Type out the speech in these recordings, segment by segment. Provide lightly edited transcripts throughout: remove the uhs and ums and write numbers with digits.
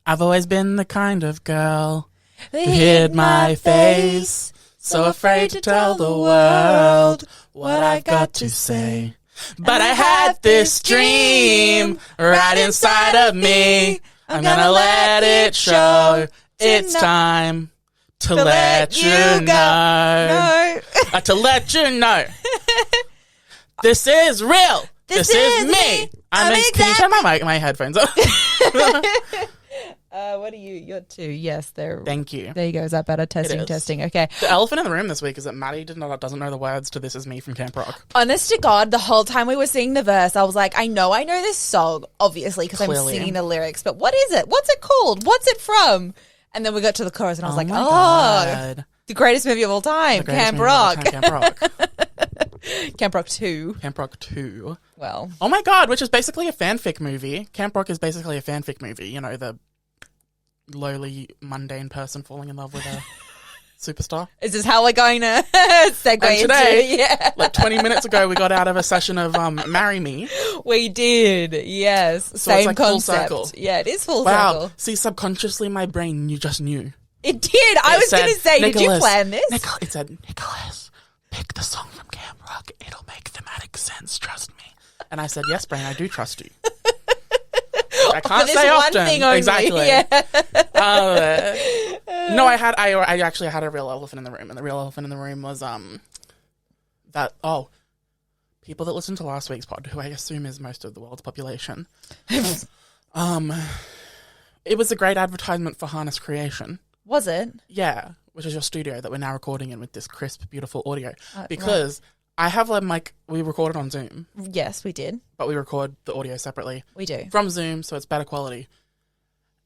I've always been the kind of girl who hid my face, so afraid to tell the world what I've got to say. But I had this dream right inside of me. I'm gonna let it show. It's time to let you know. To let you know. This is real. This is me. Can you turn my headphones off? What are you? You're 2. Yes, there. Thank you. There you go. Is that better? Testing. Okay. The elephant in the room this week is that Maddie doesn't know the words to "This Is Me" from Camp Rock. Honest to God, the whole time we were singing the verse, I was like, I know this song, obviously, because I'm singing the lyrics. But what is it? What's it called? What's it from? And then we got to the chorus, and I was like, God. The greatest movie of all time, Camp Rock. Camp Rock. Camp Rock 2. Camp Rock 2. Well. Oh my God, which is basically a fanfic movie. Camp Rock is basically a fanfic movie. You know, the lowly, mundane person falling in love with a superstar. Is this how we're going to segue today, into? Yeah. Like 20 minutes ago, we got out of a session of Marry Me. We did, yes. So Same it's like concept. full circle. Yeah, it is full Wow. circle. See, subconsciously, my brain, you just knew. It did. I was going to say, did you plan this? It said, Nicholas, pick the song from Camp Rock. It'll make thematic sense. Trust me. And I said, yes, brain, I do trust you. I can't say often. Thing only. Exactly. Yeah. No, I actually had a real elephant in the room, and the real elephant in the room was people that listened to last week's pod, who I assume is most of the world's population. It was a great advertisement for Harness Creation. Was it? Yeah, which is your studio that we're now recording in with this crisp, beautiful audio. Because I have we recorded on Zoom. Yes, we did. But we record the audio separately. We do. From Zoom, so it's better quality.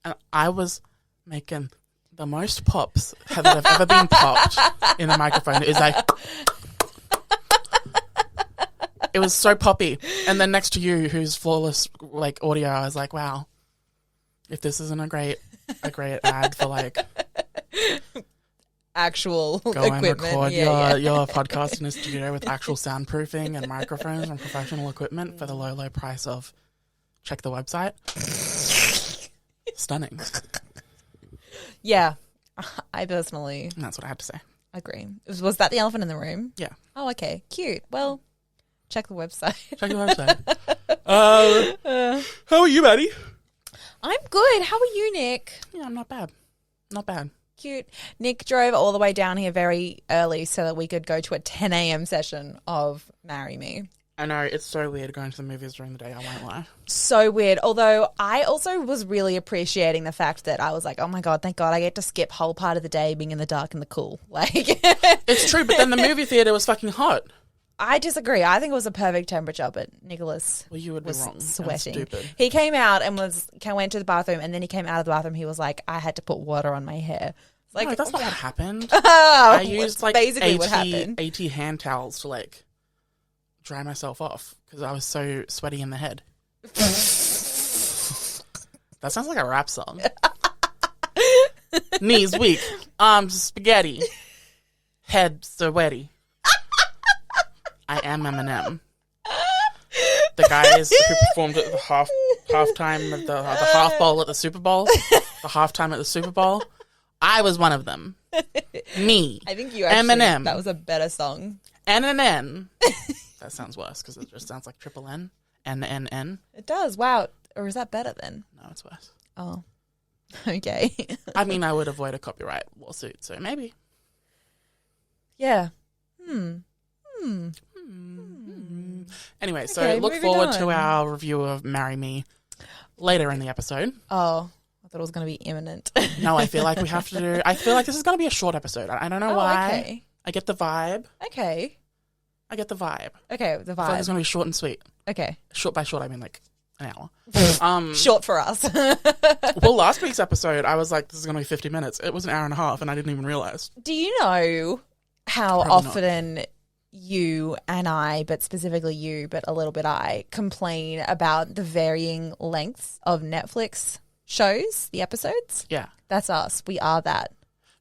And I was making the most pops that have ever been popped in a microphone. It was like... It was so poppy. And then next to you, who's flawless audio, I was like, wow, if this isn't a great ad for actual go equipment. And record your podcast in a studio with actual soundproofing and microphones and professional equipment for the low price of, check the website. Stunning. Yeah. I personally... And that's what I had to say. Agree. Was that the elephant in the room? Yeah. Oh, okay. Cute. Well, check the website. Check the website. How are you, Maddie? I'm good. How are you, Nick? Yeah, I'm not bad. Not bad. Cute. Nick drove all the way down here very early so that we could go to a 10 a.m. session of Marry Me. I know, it's so weird going to the movies during the day, I won't lie. So weird. Although I also was really appreciating the fact that I was like, oh my God, thank God I get to skip whole part of the day being in the dark and the cool. It's true, but then the movie theater was fucking hot. I disagree. I think it was a perfect temperature, but Nicholas you would was be wrong. sweating. Stupid. He came out and went to the bathroom, and then he came out of the bathroom. He was like, I had to put water on my hair. No, that's not what happened. I used basically what happened. 80 hand towels to dry myself off because I was so sweaty in the head. That sounds like a rap song. Knees weak, arms spaghetti, head sweaty. I am Eminem. The guys who performed at the halftime at the half bowl at the Super Bowl, the halftime at the Super Bowl. I was one of them. Me. I think you actually, Eminem. That was a better song. NNN. That sounds worse because it just sounds like triple N. NNN. It does. Wow. Or is that better then? No, it's worse. Oh. Okay. I mean, I would avoid a copyright lawsuit, so maybe. Yeah. Anyway, so Okay, look moving forward on. to our review of Marry Me later in the episode. Oh, I thought it was going to be imminent. No, I feel like we have to do... I feel like this is going to be a short episode. I don't know why. Okay. I get the vibe. Okay. I get the vibe. Okay, the I feel like it's vibe. going to be short and sweet. Okay. Short by short, I mean an hour. Short for us. Well, last week's episode, I was like, this is going to be 50 minutes. It was an hour and a half, and I didn't even realize. Do you know how Probably often you and I, but specifically you, but a little bit I, complain about the varying lengths of Netflix shows, the episodes? Yeah. That's us. We are that.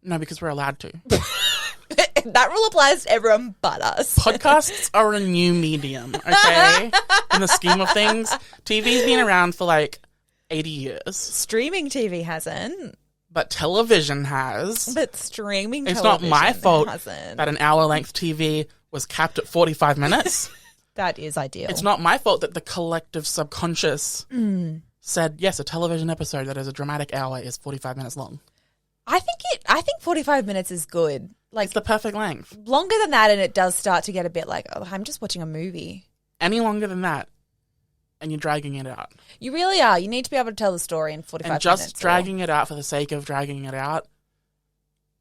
No, because we're allowed to. That rule applies to everyone but us. Podcasts are a new medium, okay? In the scheme of things, TV's been around for 80 years. Streaming TV hasn't. But television has. But streaming It's television not my fault hasn't. that an hour-length TV was capped at 45 minutes. That is ideal. It's not my fault that the collective subconscious said, yes, a television episode that is a dramatic hour is 45 minutes long. I think 45 minutes is good. Like, It's the perfect length. longer than that, and it does start to get a bit like, oh, I'm just watching a movie. Any longer than that, and you're dragging it out. You really are. You need to be able to tell the story in 45 And minutes. just dragging it out for the sake of dragging it out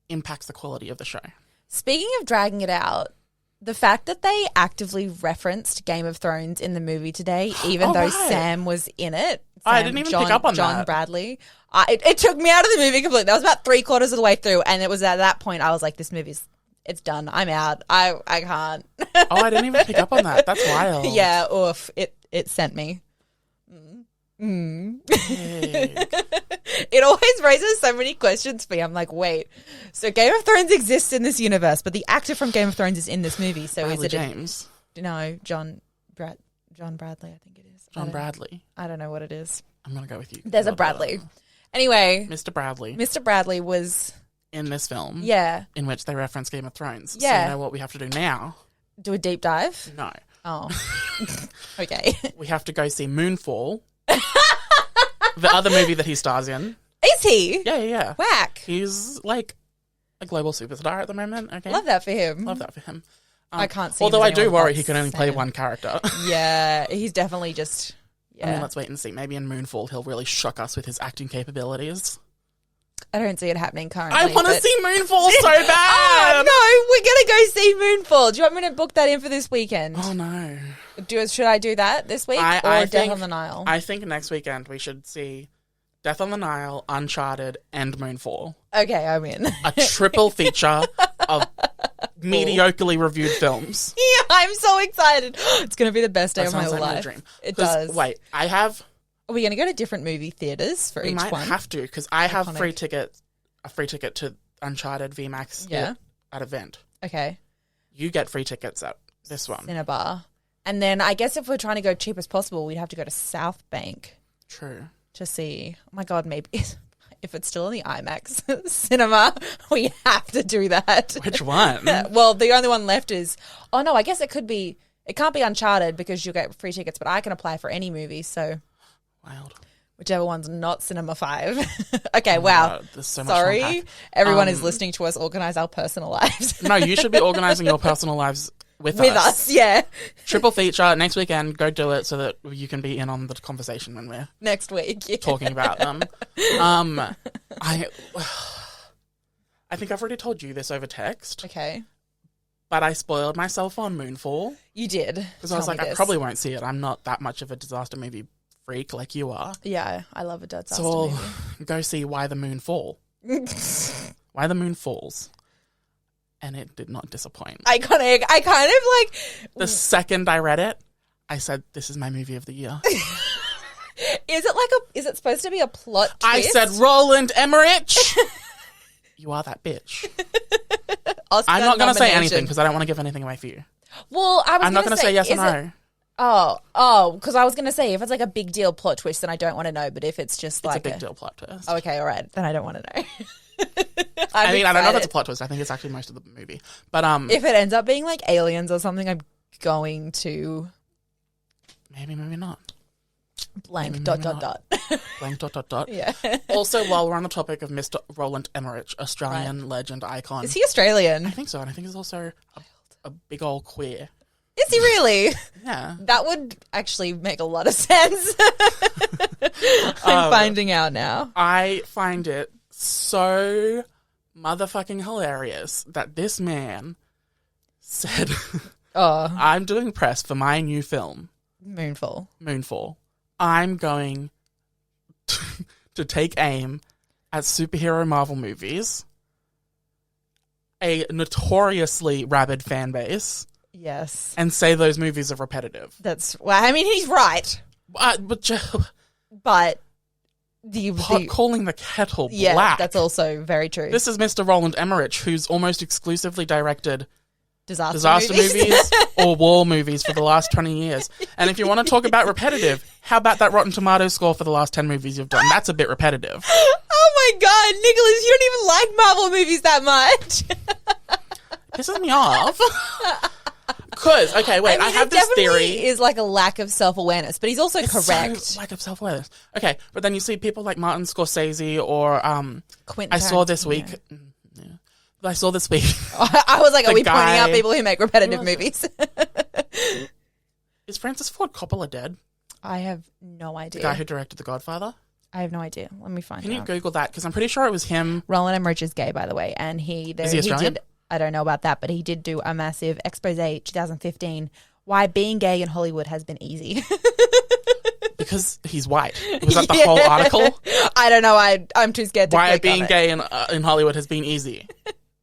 impacts the quality of the show. Speaking of dragging it out, the fact that they actively referenced Game of Thrones in the movie today, even though right. Sam was in it. I didn't even pick up on John that. Bradley. It took me out of the movie completely. That was about 3/4 of the way through, and it was at that point I was like, this movie's, it's done. I'm out. I can't. Oh, I didn't even pick up on that. That's wild. Yeah, oof. It sent me. Hey. It always raises so many questions for me. I'm like, wait, so Game of Thrones exists in this universe, but the actor from Game of Thrones is in this movie. So Bradley is it James. no, John Bradley, I think it is. John Bradley. I don't know what it is. I'm going to go with you. There's a Bradley. Anyway, Mr. Bradley Mr. Bradley was, in this film, yeah, in which they reference Game of Thrones. So Yeah. you know what we have to do now? do a deep dive. No. Oh, okay. We have to go see Moonfall, the other movie that he stars in. Is he? Yeah. Whack. He's like a global superstar at the moment. Okay. Love that for him. Love that for him. I can't see him Although as I do anyone worry but he can only play Sam. one character. Yeah, he's definitely just. Yeah. I mean, let's wait and see. Maybe in Moonfall he'll really shock us with his acting capabilities. I don't see it happening currently. I want to but- see Moonfall so bad! Oh, no, we're going to go see Moonfall. Do you want me to book that in for this weekend? Oh, no. Should I do that this week I or Death think- on the Nile? I think next weekend we should see Death on the Nile, Uncharted, and Moonfall. Okay, I'm in. A triple feature of mediocrely reviewed films. Yeah, I'm so excited. It's going to be the best day That of my sounds like my life. dream. It 'Cause, does. Wait, Are we going to go to different movie theaters for we each might one? have to, because I have Iconic. a free ticket to Uncharted VMAX Yeah. at event. Okay. You get free tickets at this one. Cinnabar. And then I guess if we're trying to go cheap as possible, we'd have to go to South Bank True. to see. Oh my God, maybe if it's still in the IMAX cinema, we have to do that. Which one? Well, the only one left is, oh no, I guess it can't be Uncharted because you'll get free tickets, but I can apply for any movie. So Wild. whichever one's not Cinema 5. Okay, Oh my wow. God, there's so much to Sorry. unpack. Everyone is listening to us organize our personal lives. No, you should be organising your personal lives with us, yeah. Triple feature next weekend. Go do it so that you can be in on the conversation when we're Next week. Yeah. talking about them. I think I've already told you this over text, Okay. but I spoiled myself on Moonfall You did. because I was like, I probably won't see it. I'm not that much of a disaster movie freak like you are. Yeah, I love a disaster So I'll movie. go see Why the Moon Fall. Why the Moon Falls. And it did not disappoint. Iconic. I kind of like. The second I read it, I said, this is my movie of the year. Is it supposed to be a plot twist? I said, Roland Emmerich! You are that bitch. Oscar I'm not going to say nomination. anything because I don't want to give anything away for you. Well, I'm not going to say yes or is no. Oh, because I was going to say if it's like a big deal plot twist, then I don't want to know. But if it's just It's like a big deal plot twist. Oh, okay, all right, then I don't want to know. I mean, I don't know if it's a excited. plot twist. I think it's actually most of the movie. But If it ends up being like aliens or something, I'm going to maybe not. blank Maybe dot not. dot. Blank ... Yeah. Also, while we're on the topic of Mr. Roland Emmerich, Australian legend icon. Is he Australian? I think so. And I think he's also a big old queer. Is he really? Yeah. That would actually make a lot of sense. I'm finding out now. I find it so motherfucking hilarious that this man said, Oh, I'm doing press for my new film, Moonfall. Moonfall. I'm going to take aim at superhero Marvel movies, a notoriously rabid fan base, Yes. and say those movies are repetitive. Well, I mean, he's right. But But the calling the kettle yeah, black. that's also very true. This is Mr. Roland Emmerich, who's almost exclusively directed disaster movies or war movies for the last 20 years. And if you want to talk about repetitive, How about that Rotten Tomatoes score for the last 10 movies you've done? That's a bit repetitive. Oh my God, Nicholas, you don't even like Marvel movies that much. Pisses me off. Because, okay, wait, I have this theory. Is like a lack of self-awareness, but he's also correct. So lack of self-awareness. Okay, but then you see people like Martin Scorsese or Quentin I saw this week. Yeah. I saw this week. I was like, are we pointing out people who make repetitive movies? Is Francis Ford Coppola dead? I have no idea. The guy who directed The Godfather? I have no idea. Let me find out. Can you Google that? Because I'm pretty sure it was him. Roland Emmerich is gay, by the way, and is he Australian? I don't know about that, but he did do a massive expose 2015 why being gay in Hollywood has been easy. Because he's white. Was that the whole article? I don't know. I'm too scared to why click being on gay in Hollywood has been easy.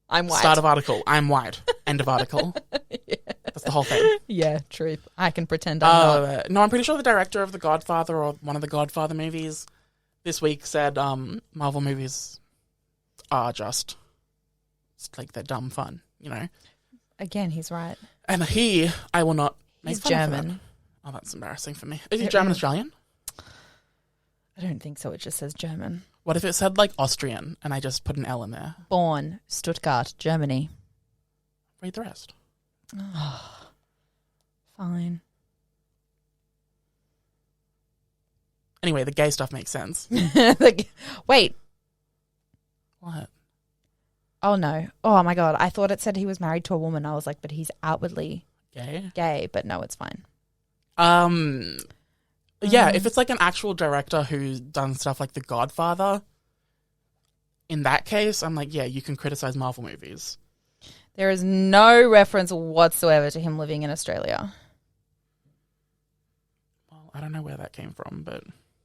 I'm white. Start of article. I'm white. End of article. Yeah. That's the whole thing. Yeah, truth. I can pretend I'm not. No, I'm pretty sure the director of The Godfather or one of the Godfather movies this week said Marvel movies are just like they're dumb fun, you know? Again, he's right. And I will not make He's fun of German. that. Oh, that's embarrassing for me. Is he German Australian? I don't think so. It just says German. What if it said like Austrian and I just put an L in there? Born Stuttgart, Germany. Read the rest. Oh, fine. Anyway, the gay stuff makes sense. Wait. What? Oh, no. Oh, my God. I thought it said he was married to a woman. I was like, but he's outwardly gay. But no, it's fine. Yeah, if it's like an actual director who's done stuff like The Godfather, in that case, I'm like, yeah, you can criticize Marvel movies. There is no reference whatsoever to him living in Australia. Well, I don't know where that came from, but...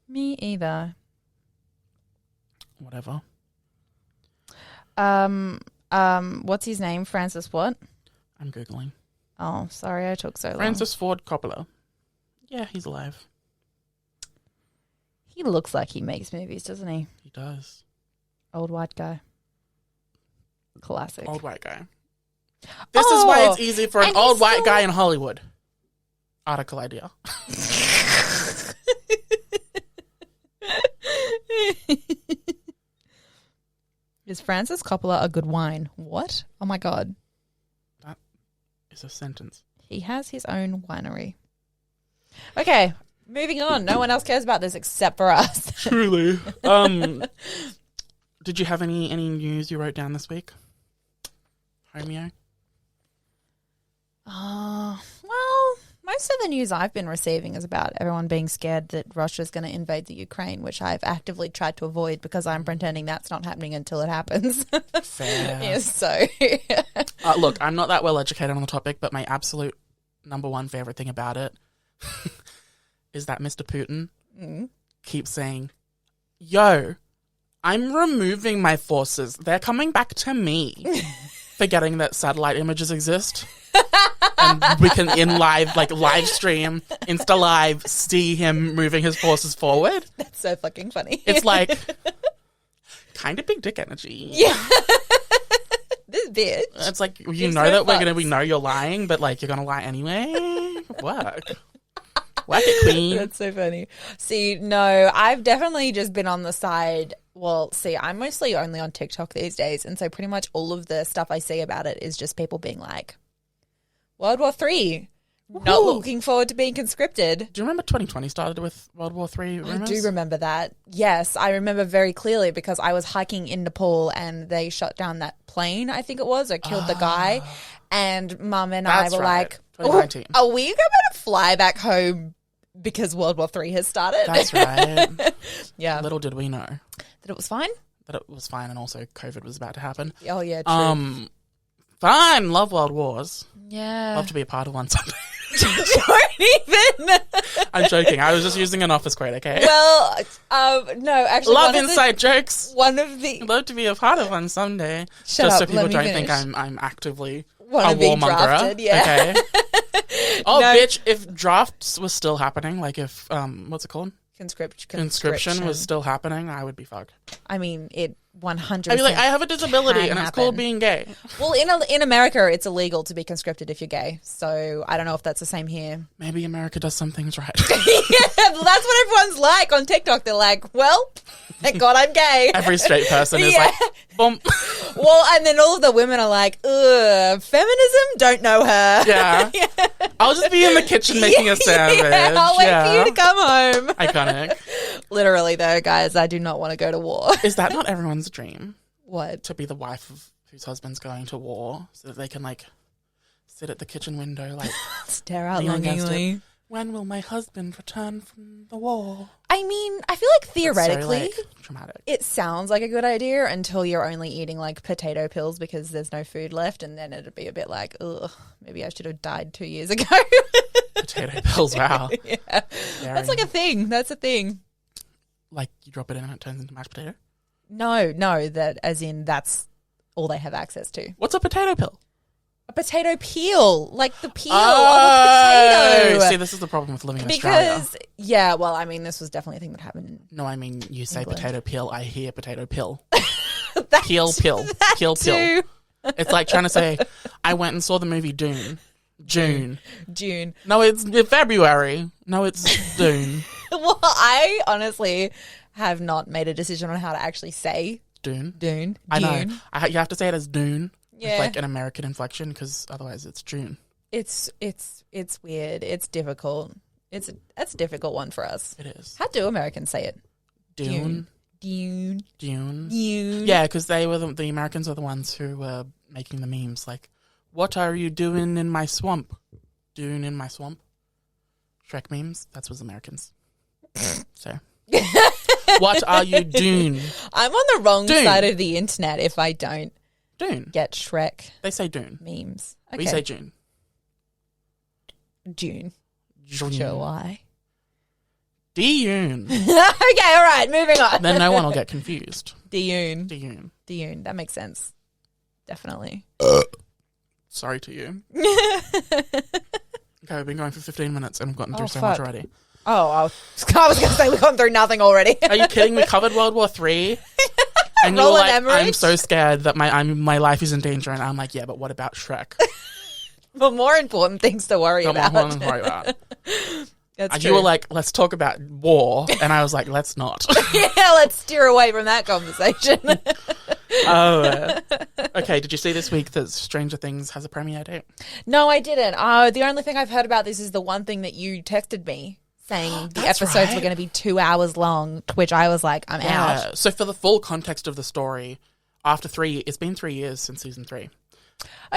Me either. Whatever. What's his name? Francis what? I'm Googling. Oh, sorry, I took so long. Francis Ford Coppola. Yeah, he's alive. He looks like he makes movies, doesn't he? He does. Old white guy. Classic. Old white guy. This is why it's easy for an old white guy in Hollywood. Article idea. Is Francis Coppola a good wine? What? Oh my God. That is a sentence. He has his own winery. Okay, moving on. No one else cares about this except for us. Truly. Did you have any news you wrote down this week? Homeo? Well, most of the news I've been receiving is about everyone being scared that Russia's going to invade the Ukraine, which I've actively tried to avoid because I'm pretending that's not happening until it happens. Fair. Yes, so. Look, I'm not that well educated on the topic, but my absolute number one favorite thing about it is that Mr. Putin keeps saying, yo, I'm removing my forces. They're coming back to me. Forgetting that satellite images exist. And we can live stream, Insta Live, see him moving his forces forward. That's so fucking funny. It's like kind of big dick energy. Yeah. This bitch. It's like you know that we know you're lying, but like you're gonna lie anyway. Work it, queen. That's so funny. See, no, I've definitely just been on the side. Well, see, I'm mostly only on TikTok these days, and so pretty much all of the stuff I see about it is just people being like, World War III, not looking forward to being conscripted. Do you remember 2020 started with World War III rumors? I do remember that. Yes, I remember very clearly because I was hiking in Nepal and they shot down that plane, I think it was, or killed the guy. And Mum and I were like, 2019. Are we going to fly back home because World War III has started? That's right. Yeah. Little did we know. That it was fine? That it was fine and also COVID was about to happen. Oh, yeah, true. Fine. Love World Wars. Yeah. Love to be a part of one someday. Don't even. I'm joking. I was just using an office quote, okay? Well, no, actually. Love inside jokes. One of the... Love to be a part of one someday. Shut just up, so people let me don't finish. think I'm actively Wanna a be warmonger. drafted, yeah. Okay. Oh, No. bitch, if drafts was still happening, like if, what's it called? Conscription Conscription was still happening, I would be fucked. I mean, it 100%. I'd be like, I have a disability and it's called happen. being gay. Well, in America, it's illegal to be conscripted if you're gay. So I don't know if that's the same here. Maybe America does some things right. Yeah, well, that's what everyone's like on TikTok. They're like, well, thank God I'm gay. Every straight person is like, boom. Well, and then all of the women are like, ugh, feminism? Don't know her. Yeah. I'll just be in the kitchen making a sandwich. Yeah, I'll wait for you to come home. Iconic. Literally, though, guys, I do not want to go to war. Is that not everyone's dream? What? To be the wife of whose husband's going to war so that they can, like, sit at the kitchen window, like, stare out lean against longingly. it. When will my husband return from the war? I mean, I feel like theoretically, It's so, like, traumatic. it sounds like a good idea until you're only eating like potato pills because there's no food left, and then it'd be a bit like, ugh, maybe I should have died 2 years ago. Potato pills, wow. Yeah, Very- that's like a thing. That's a thing. Like, you drop it in and it turns into mashed potato? No, that as in that's all they have access to. What's a potato pill? A potato peel, like the peel of a potato. See, this is the problem with living in Australia. Because, yeah, well, I mean, this was definitely a thing that happened. No, I mean, you say England. potato peel, I hear potato pill. That- Peel pill. that Peel pill. too. It's like trying to say, I went and saw the movie Dune. June. No, it's February. No, it's Dune. Well, I honestly have not made a decision on how to actually say Dune. Dune. I know. You have to say it as Dune. Yeah. With like an American inflection because otherwise it's June. It's weird. It's difficult. It's a difficult one for us. It is. How do Americans say it? Dune. Dune. Dune. Dune. Yeah, because they were the Americans are the ones who were making the memes like, what are you doing in my swamp? Dune in my swamp. Shrek memes. That was Americans. So. What are you doing? I'm on the wrong Dune. side of the internet if I don't Dune. get Shrek They say Dune. memes. Okay. We say June. June. June. July. Dune. Okay, all right, moving on. Then no one will get confused. Dune. Dune. Dune. That makes sense. Definitely. Sorry to you. Okay, we've been going for 15 minutes and we've gotten through so fuck. much already. Oh, I was going to say we've gone through nothing already. Are you kidding? We covered World War III. And you're Roland like, Emmerich? I'm so scared that my life is in danger. And I'm like, yeah, but what about Shrek? But more important things to worry Come about. on, worry about. That's And true. you were like, let's talk about war. And I was like, let's not. yeah, let's steer away from that conversation. Okay, did you see this week that Stranger Things has a premiere date? No, I didn't. The only thing I've heard about this is the one thing that you texted me saying the That's episodes right. were going to be 2 hours long, to which I was like, I'm out. So for the full context of the story, it's been 3 years since season 3.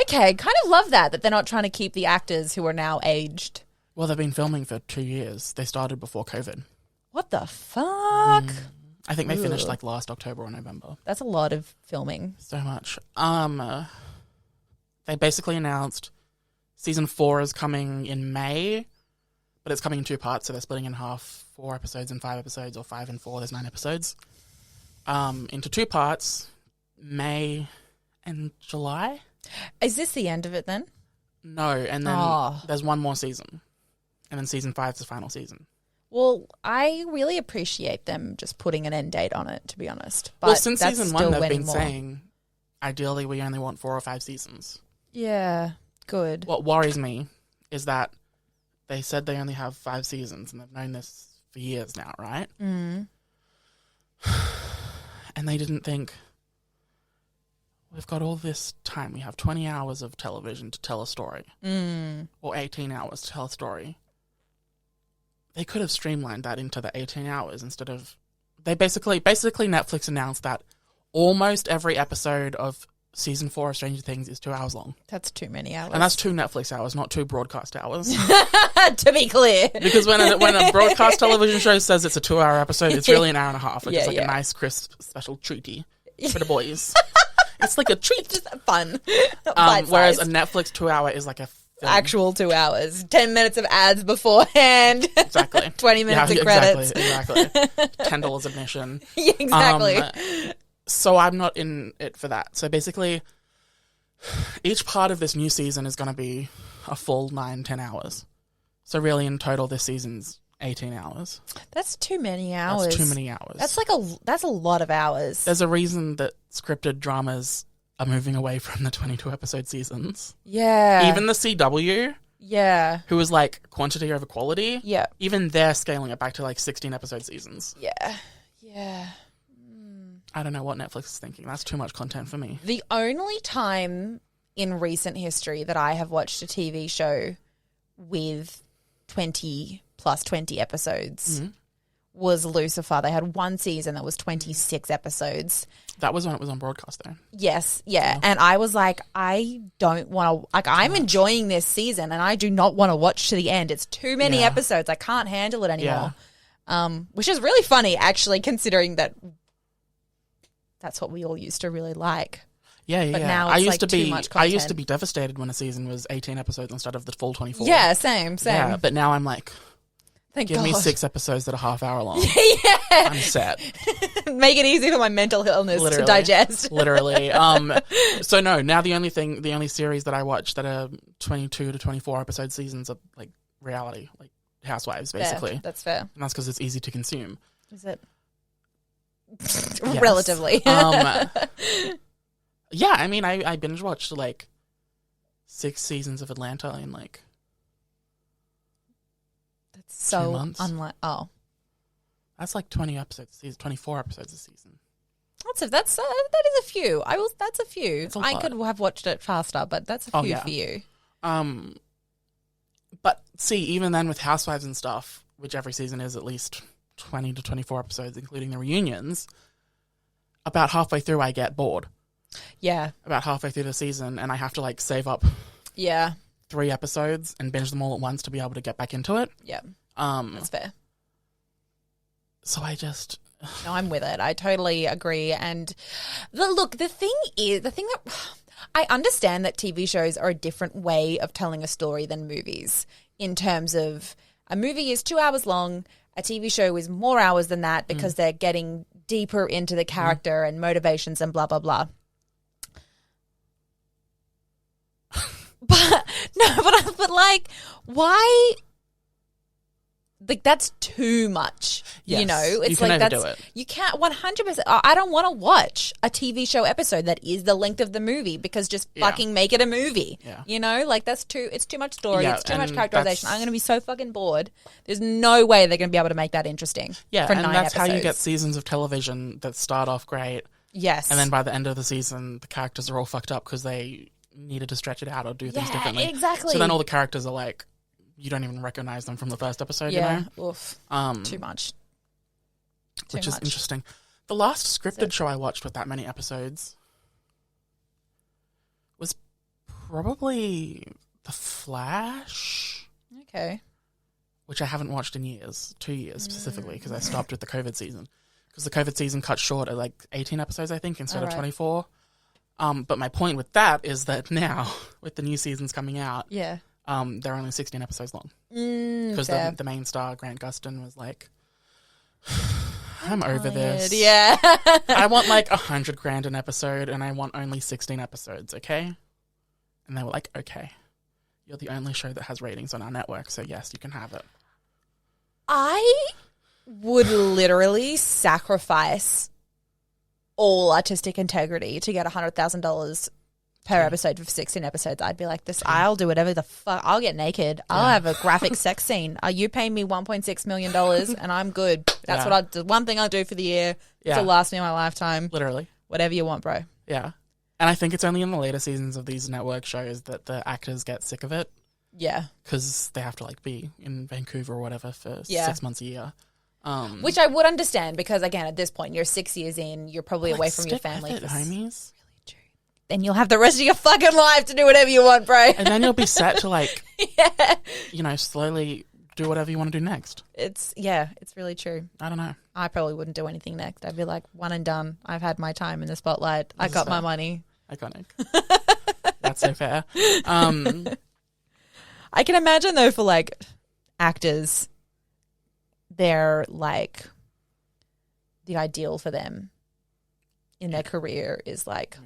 Okay, kind of love that they're not trying to keep the actors who are now aged. Well, they've been filming for 2 years. They started before COVID. What the fuck? I think they finished Ugh. like last October or November. That's a lot of filming. So much. They basically announced season 4 is coming in May, but it's coming in 2 parts, so they're splitting in half 4 episodes and 5 episodes, or 5 and 4, there's 9 episodes. Into 2 parts, May and July? Is this the end of it then? No, and then Oh. there's one more season. And then season 5 is the final season. Well, I really appreciate them just putting an end date on it, to be honest. But Well, since that's season still 1, they've winning been more. saying, ideally, we only want 4 or 5 seasons. Yeah, good. What worries me is that they said they only have 5 seasons, and they've known this for years now, right? Mm. And they didn't think, we've got all this time. We have 20 hours of television to tell a story. Or 18 hours to tell a story. They could have streamlined that into the 18 hours instead of... They basically Netflix announced that almost every episode of season 4 of Stranger Things is 2 hours long. That's too many hours. And that's 2 Netflix hours, not 2 broadcast hours. to be clear. Because when a broadcast television show says it's a 2-hour episode, it's really an hour and a half. It's like a nice, crisp, special treaty for the boys. It's like a treat. Just fun. Whereas Bite-sized. a Netflix 2-hour is like a film. Actual 2 hours. 10 minutes of ads beforehand. Exactly. 20 minutes of credits. Exactly. $10 admission. Yeah, exactly. So I'm not in it for that. So basically, each part of this new season is going to be a full 9-10 hours. So really, in total, this season's 18 hours. That's too many hours. That's too many hours. That's a lot of hours. There's a reason that scripted dramas are moving away from the 22 episode seasons. Yeah. Even the CW, who was like quantity over quality, even they're scaling it back to like 16 episode seasons. Yeah. I don't know what Netflix is thinking. That's too much content for me. The only time in recent history that I have watched a TV show with 20 episodes was Lucifer. They had one season that was 26 episodes. That was when it was on broadcast, though. Yes, yeah. And I was like, I don't want to, like, I'm enjoying this season and I do not want to watch to the end. It's too many episodes. I can't handle it anymore. Which is really funny, actually, considering that that's what we all used to really like. Yeah. But now it's too much content. I used to be devastated when a season was 18 episodes instead of the full 24. Yeah, same. Yeah, but now I'm like, Thank give God. me 6 episodes that are half hour long. Yeah. I'm set. Make it easy for my mental illness to digest. Literally. So no, now the only series that I watch that are 22 to 24 episode seasons are like reality, like Housewives, basically. Fair. That's fair. And that's because it's easy to consume. Is it? Yes. Relatively. Yeah, I mean, I binge watched like 6 seasons of Atlanta in like that's so 2 months. That's like 20 episodes a season, 24 episodes a season. That is a few. That's a few. It's a I lot. could have watched it faster, but that's a few for you. But see, even then with Housewives and stuff, which every season is at least 20 to 24 episodes, including the reunions, about halfway through I get bored. Yeah. About halfway through the season, and I have to like save up 3 episodes and binge them all at once to be able to get back into it. Yeah. That's fair. So I just... No, I'm with it. I totally agree. And the thing that I understand that TV shows are a different way of telling a story than movies, in terms of a movie is 2 hours long, a TV show is more hours than that because they're getting deeper into the character and motivations and blah, blah, blah. But like, why? Like, that's too much. Yes, you know, it's you can like overdo that's it. you can't 100%. I don't want to watch a TV show episode that is the length of the movie because just fucking make it a movie. Yeah. You know, like it's too much story. Yeah, It's too much and characterization. I'm going to be so fucking bored. There's no way they're going to be able to make that interesting. Yeah, for and 9 that's episodes. how you get seasons of television that start off great. Yes. And then by the end of the season, the characters are all fucked up because they needed to stretch it out or do things differently. Exactly. So then all the characters are like, you don't even recognize them from the first episode, you know? Oof. Too much. Which is interesting. The last scripted show I watched with that many episodes was probably The Flash. Okay. Which I haven't watched in years, 2 years specifically, because I stopped with the COVID season. Because the COVID season cut short at like 18 episodes, I think, instead of 24. But my point with that is that now, with the new seasons coming out, they're only 16 episodes long. Because the main star, Grant Gustin, was like, I'm over this. Yeah. I want like $100,000 an episode, and I want only 16 episodes, okay? And they were like, okay. You're the only show that has ratings on our network, so yes, you can have it. I would literally sacrifice all artistic integrity to get $100,000 per episode for 16 episodes. I'd be like, I'll do whatever the fuck. I'll get naked. I'll have a graphic sex scene. You pay me $1.6 million and I'm good. That's what the one thing I'll do for the year. It'll last me my lifetime. Literally. Whatever you want, bro. Yeah. And I think it's only in the later seasons of these network shows that the actors get sick of it. Yeah. Because they have to like be in Vancouver or whatever for 6 months a year. Which I would understand because, again, at this point, you're 6 years in, you're probably away from your family. With it, homies. Really true. Then you'll have the rest of your fucking life to do whatever you want, bro. And then you'll be set to like, you know, slowly do whatever you want to do next. It's really true. I don't know. I probably wouldn't do anything next. I'd be like, one and done. I've had my time in the spotlight. I got my money. Iconic. That's so fair. I can imagine, though, for like actors, they're like, the ideal for them in their career is like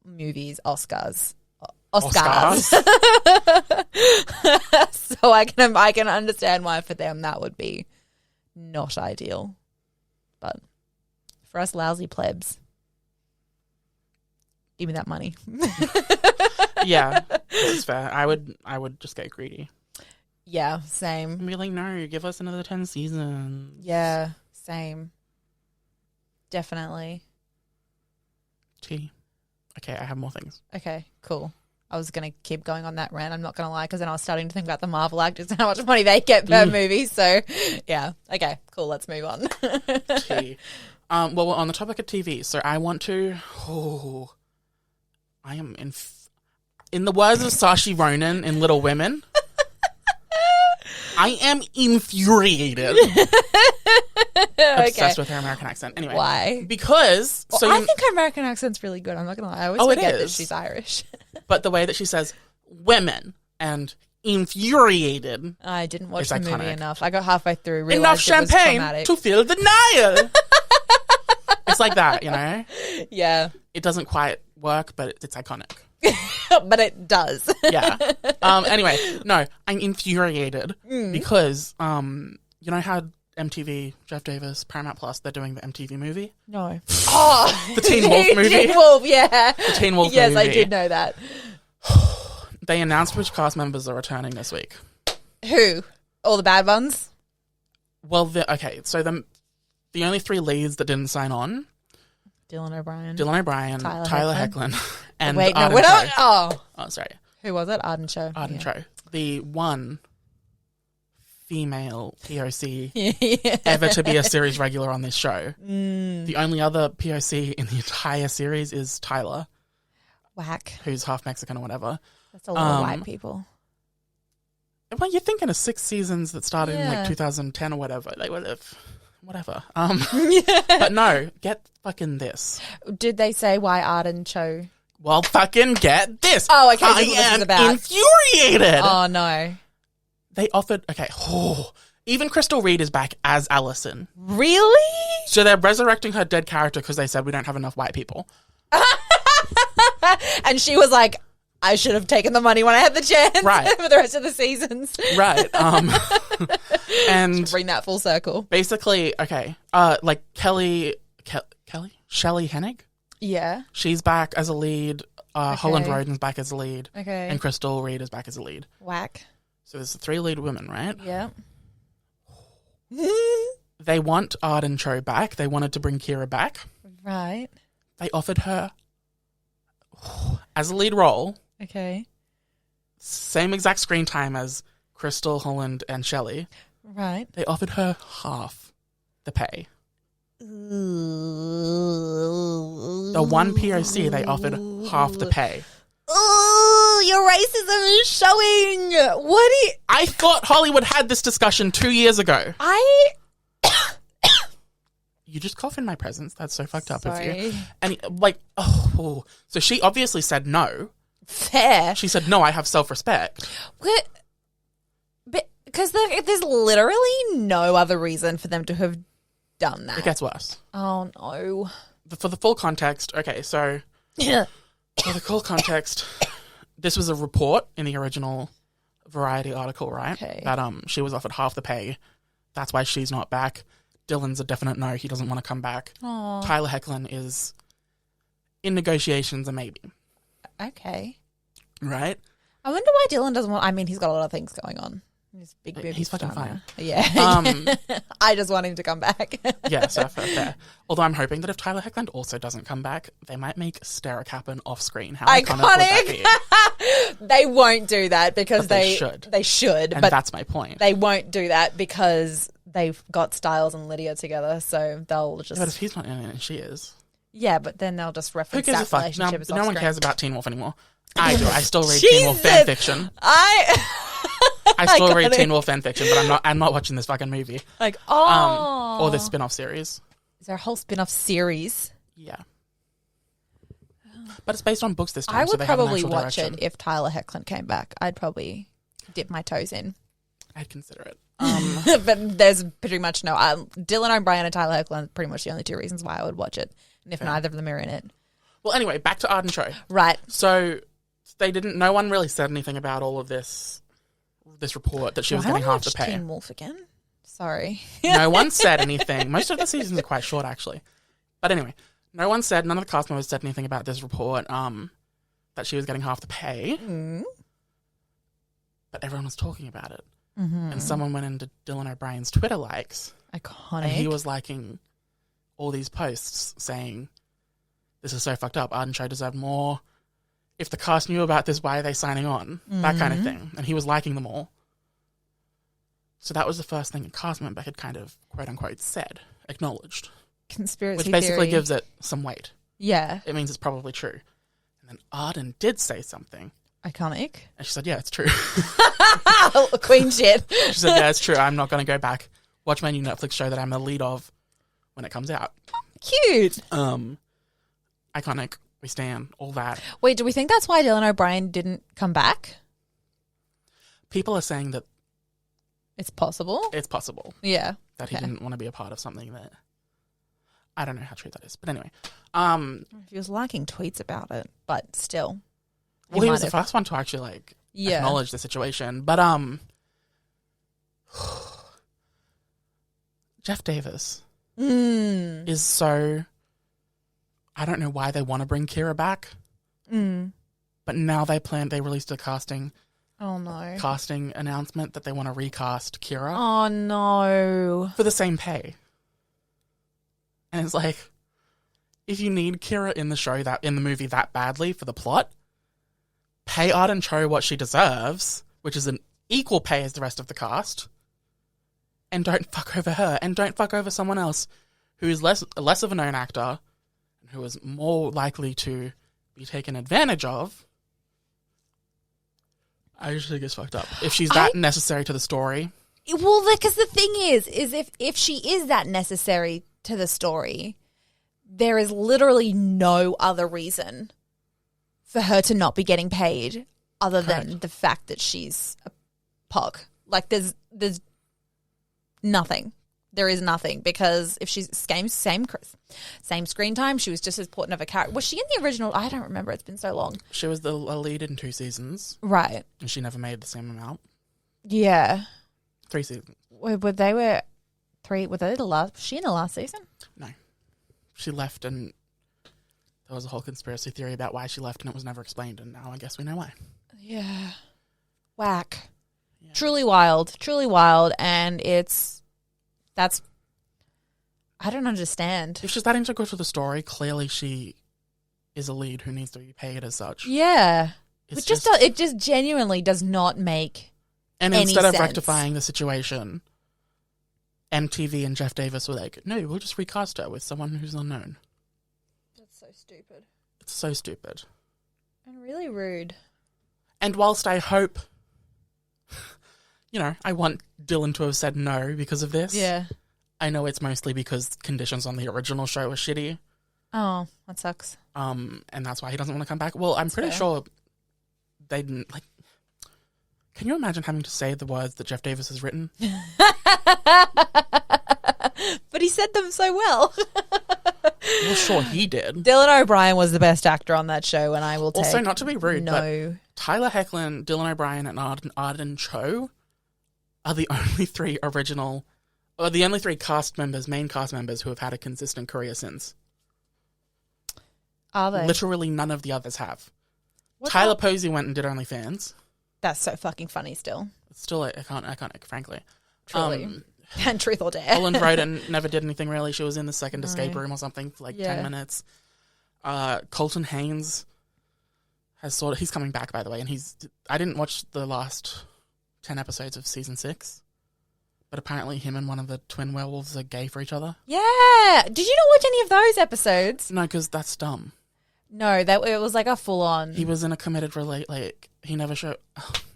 movies, Oscars, Oscars. So I can understand why for them that would be not ideal. But for us lousy plebs, give me that money. Yeah, this is fair. I would just get greedy. Yeah, same. And be like, no, give us another 10 seasons. Yeah, same. Definitely. Gee. Okay, I have more things. Okay, cool. I was going to keep going on that rant, I'm not going to lie, because then I was starting to think about the Marvel actors and how much money they get per movie. So, yeah. Okay, cool. Let's move on. Gee. Well, we're on the topic of TV, so I want to... Oh, I am in the words of Saoirse Ronan in Little Women... I am infuriated. Obsessed with her American accent. Anyway. Why? Because... Well, I think her American accent's really good. I'm not going to lie. I always forget that she's Irish. But the way that she says women and infuriated... I didn't watch is the movie iconic. enough. I got halfway through, realized Enough it was champagne traumatic. to fill the Nile. It's like that, you know? Yeah. It doesn't quite work, but it's iconic. But it does. Yeah. Anyway, no, I'm infuriated because you know how MTV, Jeff Davis, Paramount Plus, they're doing the MTV movie? No. Oh, The Teen Wolf movie? Teen Wolf, yeah. The Teen Wolf movie. Yes, I did know that. They announced which cast members are returning this week. Who? All the bad ones? Well, so the only 3 leads that didn't sign on, Dylan O'Brien, Tyler Hoechlin, and wait, no, Arden we're not. Cho. Oh, sorry. Who was it? Arden Cho. Arden Cho. The one female POC ever to be a series regular on this show. The only other POC in the entire series is Tyler. Whack. Who's half Mexican or whatever. That's a lot of white people. Well, you're thinking of 6 seasons that started in like 2010 or whatever. Like, whatever. But no, get fucking this. Did they say why Arden Cho? Well, fucking get this. Oh, okay. I This is what this is am about. infuriated. Oh, no. They offered, even Crystal Reed is back as Allison. Really? So they're resurrecting her dead character because they said we don't have enough white people. And she was like, I should have taken the money when I had the chance Right. for the rest of the seasons. Right. And Bring that full circle. basically, like Shelley Hennig? Yeah. She's back as a lead. Holland Roden's back as a lead. Okay. And Crystal Reed is back as a lead. Whack. So there's 3 lead women, right? Yeah. They want Arden Cho back. They wanted to bring Kira back. Right. They offered her as a lead role, Okay. same exact screen time as Crystal, Holland, and Shelley. Right. They offered her half the pay. The one POC, they offered half the pay. Oh, your racism is showing. What do you... I thought Hollywood had this discussion 2 years ago. You just cough in my presence. That's so fucked up of you. And so she obviously said no. Fair. She said, no, I have self-respect. What? Because there's literally no other reason for them to have done that. It gets worse. Oh, no. For the full context, okay, so for the full context, this was a report in the original Variety article, right? Okay. That she was offered half the pay. That's why she's not back. Dylan's a definite no. He doesn't want to come back. Aww. Tyler Hoechlin is in negotiations, a maybe. Okay. Right? I wonder why Dylan doesn't want... I mean, he's got a lot of things going on. He's big movie He's fucking star fine. now. Yeah. I just want him to come back. Yeah, so fair. Although I'm hoping that if Tyler Hoechlin also doesn't come back, they might make Stara happen off screen. How iconic would that be? They won't do that because But they should. They should, And but that's my point. they won't do that because they've got Styles and Lydia together, so they'll just... But if he's not in it, she is. Yeah, but then they'll just Who reference gives a that fuck? relationship as No one off-screen. cares about Teen Wolf anymore. I do. I still read Teen Wolf Jesus! fanfiction. I still read Iconic. Teen Wolf fanfiction, but I'm not watching this fucking movie. Like, oh. Or this spin-off series. Is there a whole spin-off series? Yeah. But it's based on books this time, I so would they have an probably actual watch direction. it if Tyler Hoechlin came back. I'd probably dip my toes in. I'd consider it. But there's pretty much no... Dylan O'Brien and Tyler Hoechlin are pretty much the only 2 reasons why I would watch it. And if neither of them are in it. Well, anyway, back to Arden Cho. Right. So no one really said anything about all of this report that she was getting half the pay. Teen Wolf again? Sorry. No one said anything. Most of the seasons are quite short, actually. But anyway, none of the cast members said anything about this report, that she was getting half the pay. Mm. But everyone was talking about it. Mm-hmm. And someone went into Dylan O'Brien's Twitter likes. Iconic. And he was liking all these posts saying, this is so fucked up. Arden Cho deserved more. If the cast knew about this, why are they signing on? That kind of thing. And he was liking them all. So that was the first thing a cast member had kind of, quote unquote, said, acknowledged. Conspiracy which basically theory. gives it some weight. Yeah. It means it's probably true. And then Arden did say something. Iconic. And she said, yeah, it's true. Queen shit. She said, yeah, it's true. I'm not going to go back. Watch my new Netflix show that I'm the lead of when it comes out. Cute. Iconic. We stand. All that. Wait, do we think that's why Dylan O'Brien didn't come back? People are saying that it's possible. it's possible. Yeah. That he didn't want to be a part of something that... I don't know how true that is. But anyway. He was liking tweets about it, but still. Well, he was the first one to actually, acknowledge the situation. But, Jeff Davis is so... I don't know why they want to bring Kira back. But now they released a casting announcement that they want to recast Kira. Oh, no. For the same pay. And it's like, if you need Kira in the movie that badly for the plot, pay Arden Cho what she deserves, which is an equal pay as the rest of the cast, and don't fuck over her, and don't fuck over someone else who is less of a known actor, and who is more likely to be taken advantage of. I just think it's fucked up. If she's that necessary to the story. Well, because the thing is if she is that necessary to the story, there is literally no other reason for her to not be getting paid other than the fact that she's a pog. Like, there's nothing. There is nothing, because if she's same screen time, she was just as important of a character. Was she in the original? I don't remember. It's been so long. She was a lead in 2 seasons. Right. And she never made the same amount. Yeah. 3 seasons. Was she in the last season? No. She left, and there was a whole conspiracy theory about why she left, and it was never explained, and now I guess we know why. Yeah. Whack. Yeah. Truly wild, and I don't understand. If she's that integral to the story, clearly she is a lead who needs to be paid as such. Yeah. It just genuinely does not make and any instead sense. Of rectifying the situation, MTV and Jeff Davis were like, no, we'll just recast her with someone who's unknown. That's so stupid. It's so stupid. And really rude. And whilst I hope, I want Dylan to have said no because of this. Yeah. I know it's mostly because conditions on the original show were shitty. Oh, that sucks. And that's why he doesn't want to come back. Well, I'm pretty sure they didn't, can you imagine having to say the words that Jeff Davis has written? But he said them so well. Well, sure, he did. Dylan O'Brien was the best actor on that show, and I will take... Also, not to be rude, but Tyler Hoechlin, Dylan O'Brien, and Arden Cho are the only 3 the only 3 main cast members who have had a consistent career since. Are they? Literally none of the others have. Tyler Posey went and did OnlyFans. That's so fucking funny still. It's still iconic, frankly. Truly. And truth or dare. Ellen Roden never did anything really. She was in the second escape room or something for 10 minutes. Colton Haynes he's coming back, by the way, and I didn't watch the last 10 episodes of season 6, but apparently him and one of the twin werewolves are gay for each other. Yeah. Did you not watch any of those episodes? No, because that's dumb. No, it was like a full on. He was in a committed he never showed.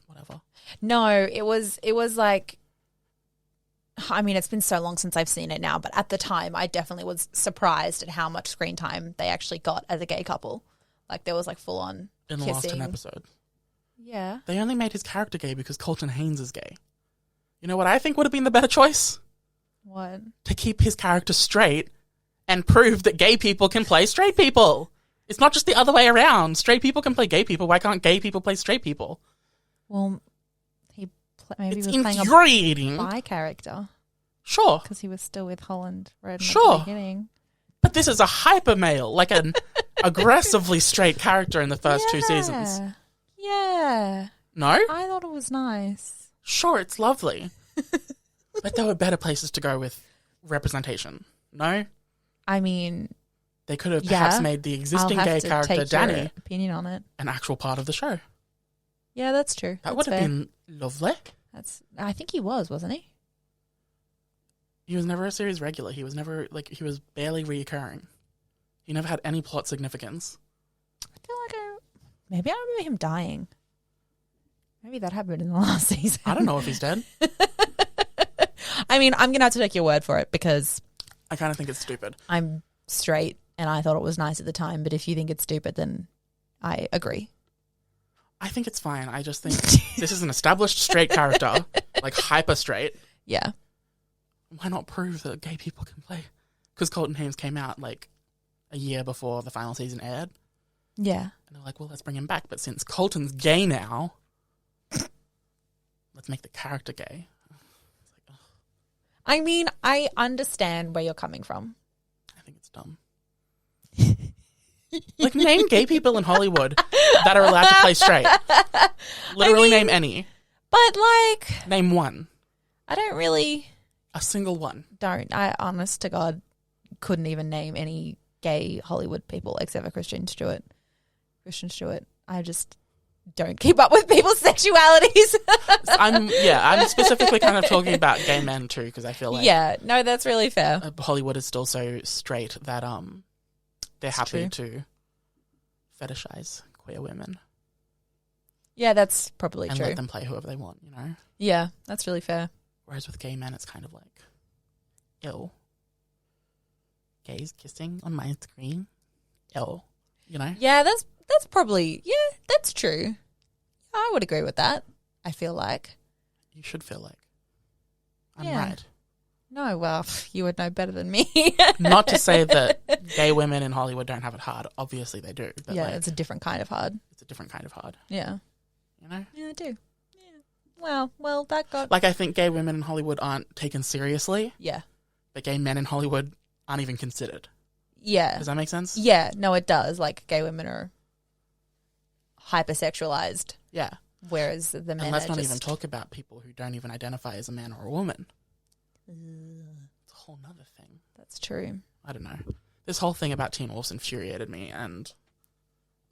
Whatever. No, it was like. I mean, it's been so long since I've seen it now, but at the time, I definitely was surprised at how much screen time they actually got as a gay couple. Like, there was full on in the last 10 episodes. Yeah. They only made his character gay because Colton Haynes is gay. You know what I think would have been the better choice? What? To keep his character straight and prove that gay people can play straight people. It's not just the other way around. Straight people can play gay people. Why can't gay people play straight people? Well, maybe It's he was playing infuriating. a bi character. Sure. Because he was still with Holland right Sure. at the beginning. But this is a hyper male, like an aggressively straight character in the first 2 seasons. Yeah. No? I thought it was nice. Sure, it's lovely. But there were better places to go with representation. No? I mean, They could have perhaps made the existing I'll have gay to character, take Danny, your opinion on it. an actual part of the show. Yeah, that's true. That would have been lovely. I think he wasn't he? He was never a series regular. He was never, he was barely reoccurring. He never had any plot significance. I feel like maybe I remember him dying. Maybe that happened in the last season. I don't know if he's dead. I mean, I'm going to have to take your word for it because I kind of think it's stupid. I'm straight and I thought it was nice at the time, but if you think it's stupid, then I agree. I think it's fine. I just think this is an established straight character, like hyper straight. Yeah. Why not prove that gay people can play? Because Colton Haynes came out a year before the final season aired. Yeah. And they're like, well, let's bring him back. But since Colton's gay now, let's make the character gay. It's like, ugh. I mean, I understand where you're coming from. I think it's dumb. Name gay people in Hollywood that are allowed to play straight. Literally name any. But Name one. I don't really... A single one. I, honest to God, couldn't even name any gay Hollywood people except for Christian Stewart. I just don't keep up with people's sexualities. I'm specifically kind of talking about gay men too, because I feel like no, that's really fair. Hollywood is still so straight that they're happy to fetishize queer women. Yeah, that's probably and true. let them play whoever they want, you know? Yeah, that's really fair. Whereas with gay men, it's kind of like, ew. Gays kissing on my screen? Ew. You know? Yeah, that's probably, that's true. I would agree with that, I feel like. You should feel like. I'm right. No, well, you would know better than me. Not to say that gay women in Hollywood don't have it hard. Obviously they do. But it's a different kind of hard. It's a different kind of hard. Yeah. You know? Yeah, I do. Yeah. Well, that got... I think gay women in Hollywood aren't taken seriously. Yeah. But gay men in Hollywood aren't even considered. Yeah. Does that make sense? Yeah. No, it does. Gay women are hypersexualized. Yeah. Whereas the men and let's are not just... even talk about people who don't even identify as a man or a woman. It's a whole nother thing. That's true. I don't know. This whole thing about Teen Wolf's infuriated me, and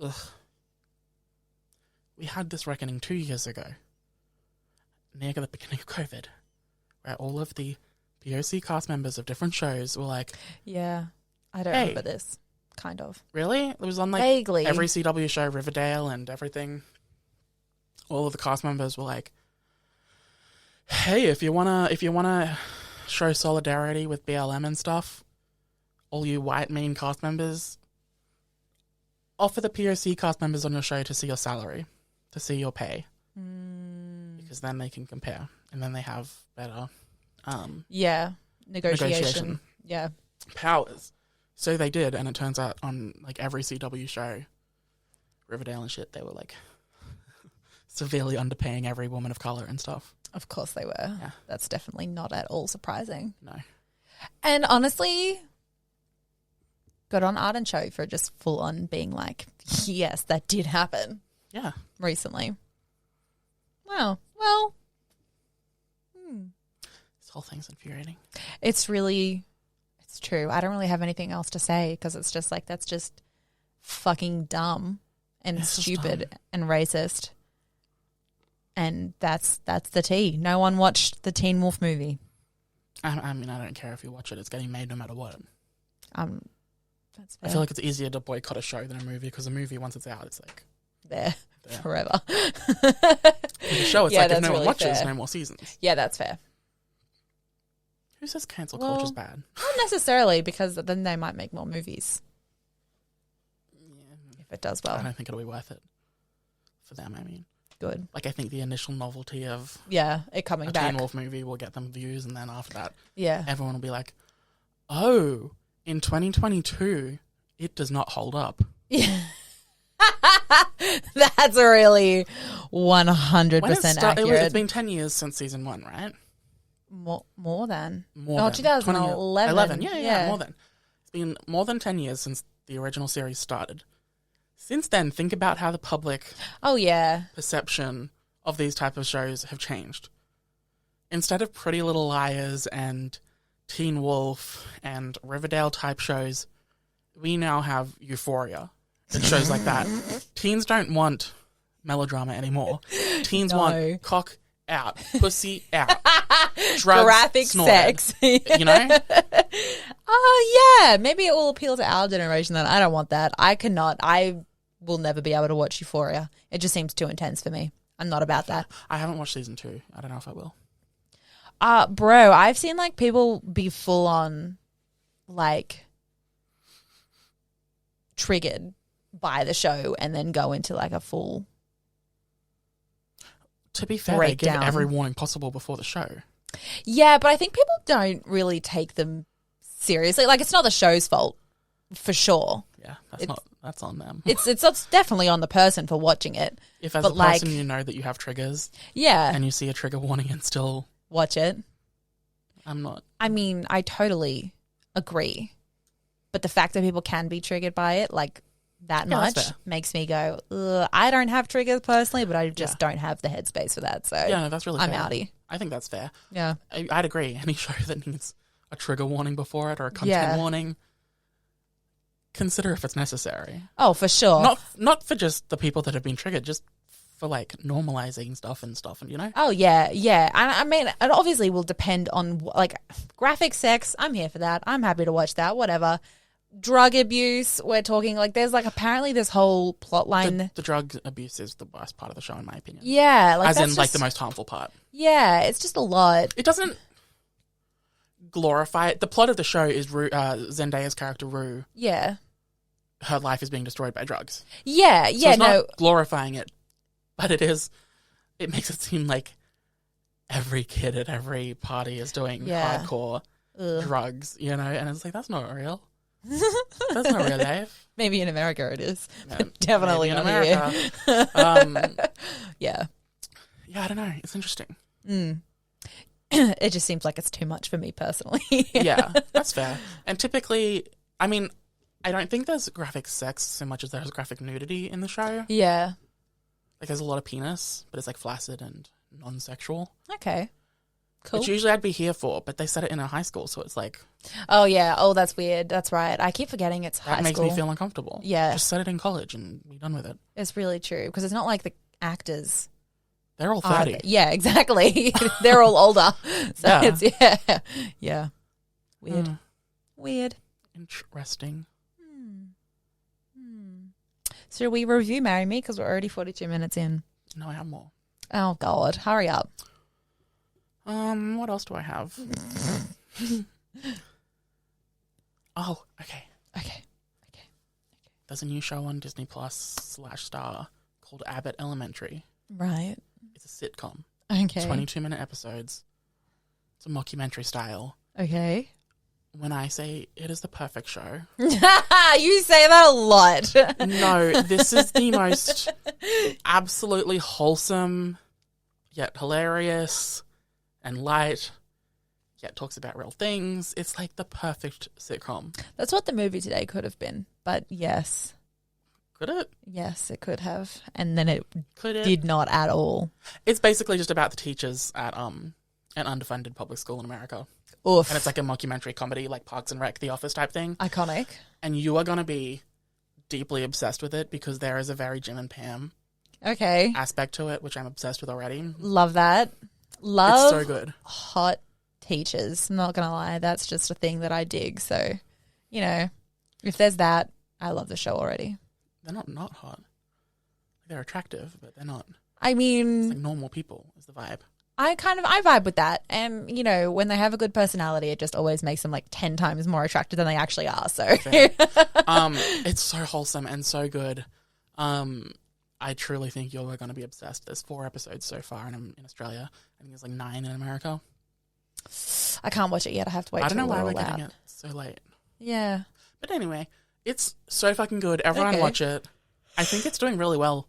we had this reckoning 2 years ago, near the beginning of COVID, where all of the POC cast members of different shows were like, yeah, I don't remember this, kind of. Really? It was on vaguely every CW show, Riverdale and everything. All of the cast members were like, hey, if you wanna show solidarity with BLM and stuff, all you white mean cast members, offer the POC cast members on your show to see your salary, to see your pay. Because then they can compare. And then they have better negotiation. Yeah. Powers. So they did, and it turns out on every CW show, Riverdale and shit, they were severely underpaying every woman of colour and stuff. Of course they were. Yeah. That's definitely not at all surprising. No. And honestly, good on Art and Show for just full on being like, yes, that did happen. Yeah. Recently. Wow. Well. This whole thing's infuriating. It's true. I don't really have anything else to say because it's just that's just fucking dumb and stupid and racist. And that's the tea. No one watched the Teen Wolf movie. I mean, I don't care if you watch it. It's getting made no matter what. That's fair. I feel like it's easier to boycott a show than a movie, because a movie, once it's out, it's there forever. The show, it's if no one watches, fair. no more seasons. Yeah, that's fair. Who says cancel culture's bad? Not necessarily, because then they might make more movies. Yeah. If it does well. I don't think it'll be worth it for them, I mean. Good. I think the initial novelty of it coming back. A Teen Wolf movie will get them views, and then after that, everyone will be like, oh, in 2022, it does not hold up. Yeah. That's really 100% When accurate. it's been 10 years since season 1, right? More than. More Oh, than. 2011. 11. Yeah, more than. It's been more than 10 years since the original series started. Since then, think about how the public perception of these type of shows have changed. Instead of Pretty Little Liars and Teen Wolf and Riverdale type shows, we now have Euphoria and shows like that. Teens don't want melodrama anymore. Teens want cock out, pussy out, drugs, graphic snorted, sex. You know? Oh, yeah. Maybe it will appeal to our generation then. I don't want that. I cannot. I will never be able to watch Euphoria. It just seems too intense for me. I'm not about that. I haven't watched season 2. I don't know if I will. Bro, I've seen like people be full on like triggered by the show and then go into like a full To be fair, they give every warning possible before the show. Yeah, but I think people don't really take them seriously. Like, it's not the show's fault, for sure. Yeah, that's on them. It's definitely on the person for watching it. If as a person you know that you have triggers, and you see a trigger warning and still watch it, I'm not. I mean, I totally agree, but the fact that people can be triggered by it, like that much, makes me go, ugh. I don't have triggers personally, but I just don't have the headspace for that. So yeah, no, that's really I'm fair. outie. I think that's fair. Yeah, I'd agree. Any show that needs a trigger warning before it or a content warning, consider if it's necessary. Oh, for sure. Not for just the people that have been triggered, just for like normalizing stuff, and you know. Oh yeah. And I mean, it obviously will depend on like graphic sex. I'm here for that. I'm happy to watch that. Whatever. Drug abuse. We're talking like there's like apparently this whole plot line. The drug abuse is the worst part of the show, in my opinion. Yeah, like as in like the most harmful part. Yeah, it's just a lot. It doesn't glorify it. The plot of the show is Zendaya's character Rue. Yeah. Her life is being destroyed by drugs. Yeah, so it's not glorifying it, but it makes it seem like every kid at every party is doing hardcore drugs, you know, and it's like, that's not real. That's not real life. Maybe in America it is. Yeah, definitely in not America. Yeah. Yeah, I don't know. It's interesting. It just seems like it's too much for me personally. Yeah, that's fair. And typically, I mean, I don't think there's graphic sex so much as there's graphic nudity in the show. Yeah. Like, there's a lot of penis, but it's like flaccid and non-sexual. Okay. Cool. Which usually I'd be here for, but they set it in a high school, so it's like... Oh, yeah. Oh, that's weird. That's right. I keep forgetting it's high school. That makes me feel uncomfortable. Yeah. Just set it in college and be done with it. It's really true, because it's not like the actors... They're all 30. Yeah, exactly. They're all older. So it's, yeah. Weird. Weird. Interesting. So we review Marry Me because we're already 42 minutes in. No, I have more. Oh, God. Hurry up. What else do I have? Oh, okay. There's a new show on Disney Plus / Star called Abbott Elementary. Right. It's a sitcom. Okay. 22-minute episodes. It's a mockumentary style. Okay. When I say it is the perfect show. You say that a lot. No, this is the most absolutely wholesome, yet hilarious and light, yet talks about real things. It's like the perfect sitcom. That's what the movie today could have been, but yes. Could it? Yes, it could have. And then it did not at all. It's basically just about the teachers at an underfunded public school in America. Oof. And it's like a mockumentary comedy, like Parks and Rec, The Office type thing. Iconic. And you are going to be deeply obsessed with it because there is a very Jim and Pam aspect to it, which I'm obsessed with already. Love that. Love it's so good. Hot teachers. I'm not going to lie. That's just a thing that I dig. So, you know, if there's that, I love the show already. They're not hot. They're attractive, but they're not. I mean... It's like normal people is the vibe. I vibe with that. And, you know, when they have a good personality, it just always makes them like 10 times more attractive than they actually are. So it's so wholesome and so good. I truly think you're going to be obsessed. There's 4 episodes so far in Australia. I think there's like 9 in America. I can't watch it yet. I have to wait. I don't know why we're getting it so late. Yeah. But anyway, It's so fucking good. Everyone Okay. watch it. I think it's doing really well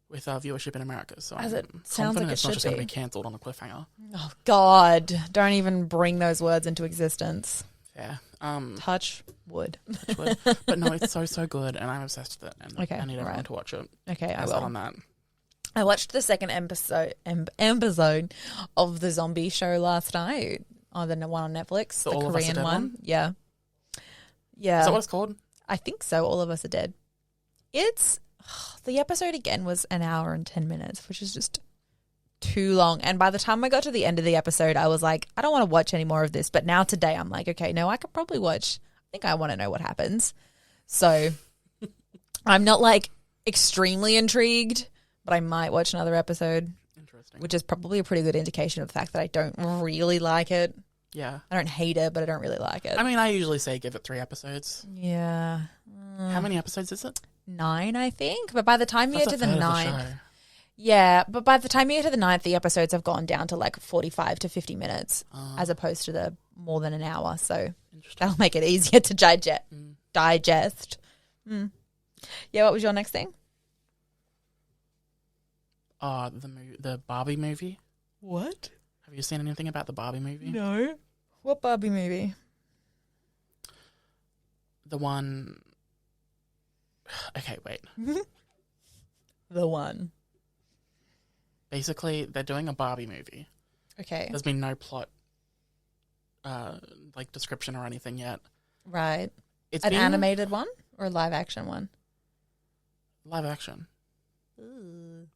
with viewership in America. So As I'm it sounds like confident it it's not should just going to be. be cancelled on a cliffhanger. Oh, God. Don't even bring those words into existence. Yeah. Touch wood. But no, it's so good, and I'm obsessed with it. And Okay, I need everyone right. to watch it. Okay, I That's will. that on that. I watched the second episode of the zombie show last night. Oh, the one on Netflix, the All of Us Are Korean Dead one. Yeah. Yeah. Is that what it's called? I think so. All of Us Are Dead. It's the episode again was an hour and 10 minutes, which is just too long. And by the time I got to the end of the episode, I was like, I don't want to watch any more of this. But now today, I'm like, okay, no, I could probably watch. I think I want to know what happens. So I'm not like extremely intrigued, but I might watch another episode, Interesting. which is probably a pretty good indication of the fact that I don't really like it. Yeah. I don't hate it, but I don't really like it. I mean, I usually say give it 3 episodes. Yeah. How many episodes is it? 9, I think. But by the time you That's get to a the third of 9th, show. yeah, but by the time you get to the 9th, the episodes have gone down to like 45 to 50 minutes as opposed to the more than an hour. So that'll make it easier to digest. Yeah, what was your next thing? The Barbie movie. What? Have you seen anything about the Barbie movie? No. What Barbie movie? The one. Okay, wait. The one. Basically, they're doing a Barbie movie. Okay. There's been no plot, like description or anything yet. Right. It's An been animated one or a live action one? live action. Ooh.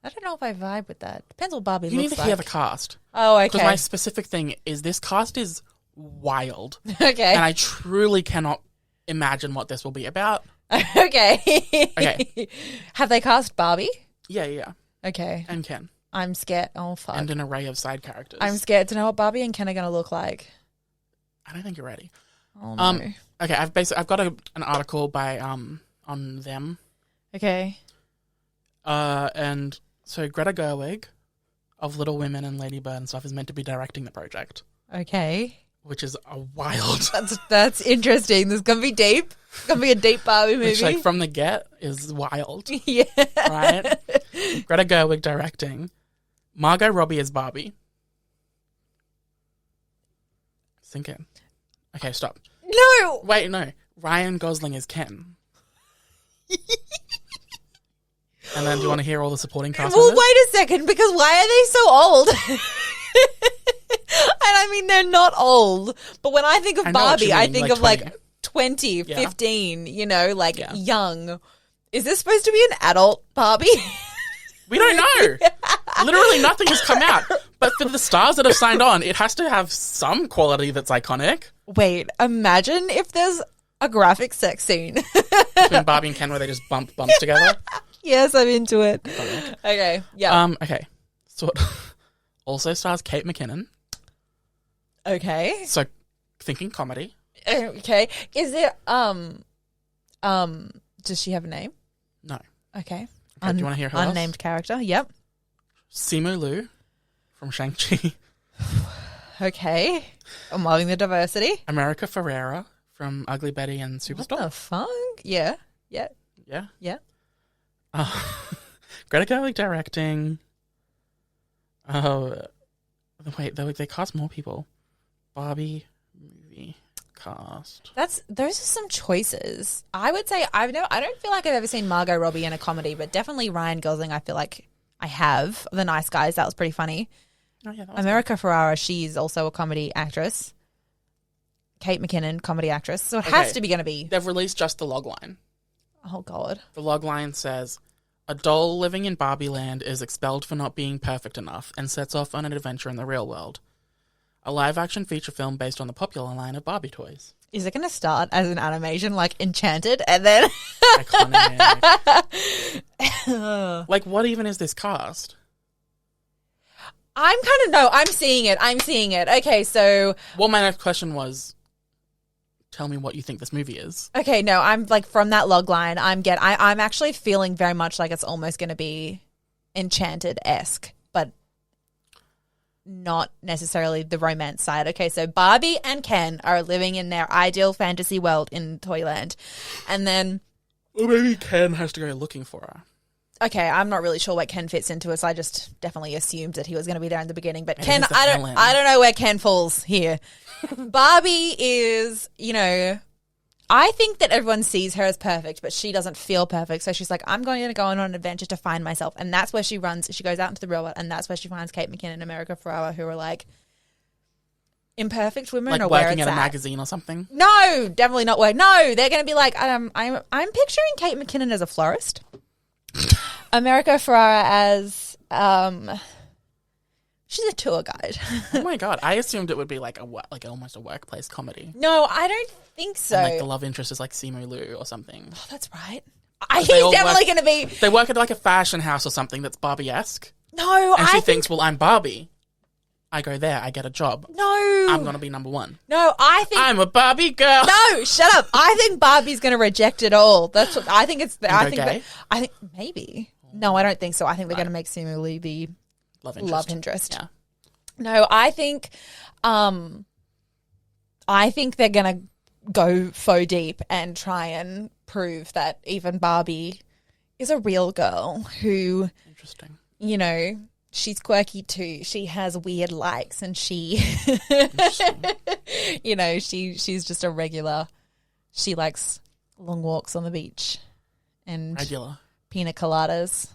I don't know if I vibe with that. Depends what Barbie You need looks to like. hear the cast. Oh, Because okay. my specific thing is this cast is wild. Okay. And I truly cannot imagine what this will be about. Okay. Okay. Have they cast Barbie? Yeah. Okay. And Ken. I'm scared. Oh, fuck. And an array of side characters. I'm scared to know what Barbie and Ken are going to look like. I don't think you're ready. Oh, no. Okay, I've got an article by on them. Okay. And so Greta Gerwig of Little Women and Lady Bird and stuff is meant to be directing the project, Okay. which is a wild. That's interesting. This is going to be deep. It's going to be a deep Barbie movie. Which, like, from the get is wild, yeah. right? Greta Gerwig directing. Margot Robbie as Barbie. Sink in. Okay, stop. No. Wait, no. Ryan Gosling is Ken. And then do you want to hear all the supporting cast? Well, members? wait a second, because why are they so old? And I mean, they're not old, but when I think of I know what you Barbie, I mean, think like of like 20. 20, Yeah. 15, you know, like Yeah. young. Is this supposed to be an adult Barbie? We don't know. Literally nothing has come out. But for the stars that have signed on, it has to have some quality that's iconic. Wait, imagine if there's a graphic sex scene. Between Barbie and Ken where they just bump bumps together. Yes, I'm into it. Okay, yeah. Okay. So also stars Kate McKinnon. Okay. So thinking comedy. Okay. Is it does she have a name? No. Okay. Okay, do you want to hear who else? Unnamed character. Yep. Simu Liu from Shang-Chi. Okay. I'm loving the diversity. America Ferrera from Ugly Betty and What Superstore. the fuck? Yeah. Yeah. Yeah. Yeah. Greta Gerwig directing. Oh, wait, they cast more people. Barbie movie cast. Those are some choices. I would say I don't feel like I've ever seen Margot Robbie in a comedy, but definitely Ryan Gosling. I feel like I have. The Nice Guys, that was pretty funny. Oh yeah, that was America Ferrera, she's also a comedy actress. Kate McKinnon, comedy actress. So it Okay. has to be going to be. They've released just the logline. Oh God. The logline says, "A doll living in Barbie Land is expelled for not being perfect enough and sets off on an adventure in the real world. A live-action feature film based on the popular line of Barbie toys." Is it going to start as an animation like Enchanted and then? Iconic. Like, what even is this cast? I'm seeing it. Okay, so Well, my next question was, tell me what you think this movie is. okay, no, I'm like from that log line. I'm actually feeling very much like it's almost going to be Enchanted-esque, but not necessarily the romance side. Okay, so Barbie and Ken are living in their ideal fantasy world in Toyland. And then... Or maybe Ken has to go looking for her. Okay, I'm not really sure where Ken fits into it, so I just definitely assumed that he was going to be there in the beginning. But Maybe Ken, he's the I villain. don't know where Ken falls here. Barbie is, you know, I think that everyone sees her as perfect, but she doesn't feel perfect. So she's like, I'm going to go on an adventure to find myself. And that's where she runs. She goes out into the real world, and that's where she finds Kate McKinnon and America Ferrera, who are like imperfect women, Like or where working it's at a magazine or something. No, definitely not work. No, they're going to be like, I'm picturing Kate McKinnon as a florist. America Ferrera as she's a tour guide. Oh my god, I assumed it would be like almost a workplace comedy. No, I don't think so. And like the love interest is like Simu Liu or something. Oh, that's right. He's They all definitely work- going to be. They work at like a fashion house or something that's Barbie-esque. No, And she I thinks, well, I'm Barbie. I go there, I get a job. no. I'm going to be number one. No, I think. I'm a Barbie girl. No, shut up. I think Barbie's going to reject it all. That's what I think. It's. I think. gay? I think maybe. No, I don't think so. I think they're going to make Simu Liu the Love interest. love interest. Yeah. No, I think they're gonna go faux deep and try and prove that even Barbie is a real girl who, Interesting. you know, she's quirky too. She has weird likes, and she, you know, she's just a regular. She likes long walks on the beach and Regular. pina coladas.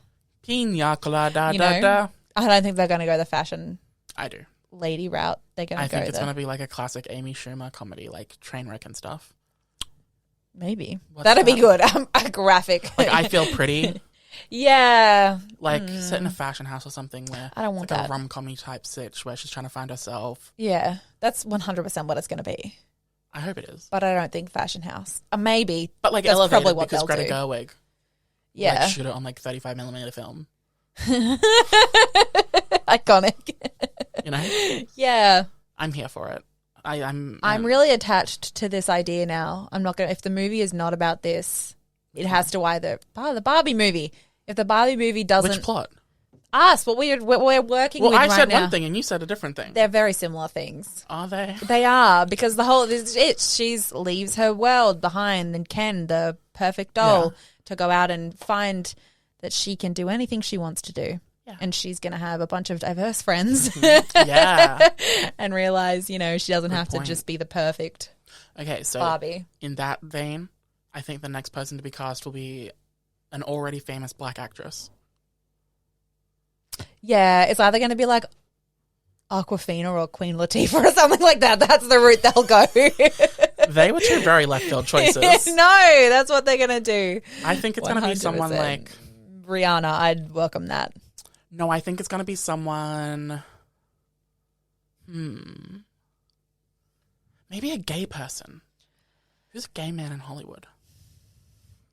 Pina colada You da know? da. I don't think they're going to go the fashion I do. lady route. They're going I to go think it's the going to be like a classic Amy Schumer comedy, like Trainwreck and stuff. maybe What's that'd be that? good. A graphic. Like I Feel Pretty. Yeah. Like set in a fashion house or something where I don't want it's like that. a rom-com-y type sitch where she's trying to find herself. Yeah. That's 100% what it's going to be. I hope it is. But I don't think fashion house. Maybe. But like That's elevated probably what because they'll Greta do. Gerwig Yeah. like shoot it on like 35mm film. Iconic. You know? Yeah. I'm here for it. I'm really attached to this idea now. I'm not going to, if the movie is not about this, it has to either, the Barbie movie. If the Barbie movie doesn't. Which plot? Us, what we're working Well, with I right said now. one thing and you said a different thing. They're very similar things. Are they? They are, because the whole she's leaves her world behind, and Ken, the perfect doll, to go out and find that she can do anything she wants to do. Yeah. And she's going to have a bunch of diverse friends. Yeah. And realize, you know, she doesn't have point. to just be the perfect Okay, so Barbie. in that vein, I think the next person to be cast will be an already famous black actress. Yeah, it's either going to be like Aquafina or Queen Latifah or something like that. That's the route they'll go. They were two very left field choices. No, that's what they're going to do. I think it's going to be someone 100%. like... Rihanna. I'd welcome that. No, I think it's going to be someone... Maybe a gay person. Who's a gay man in Hollywood?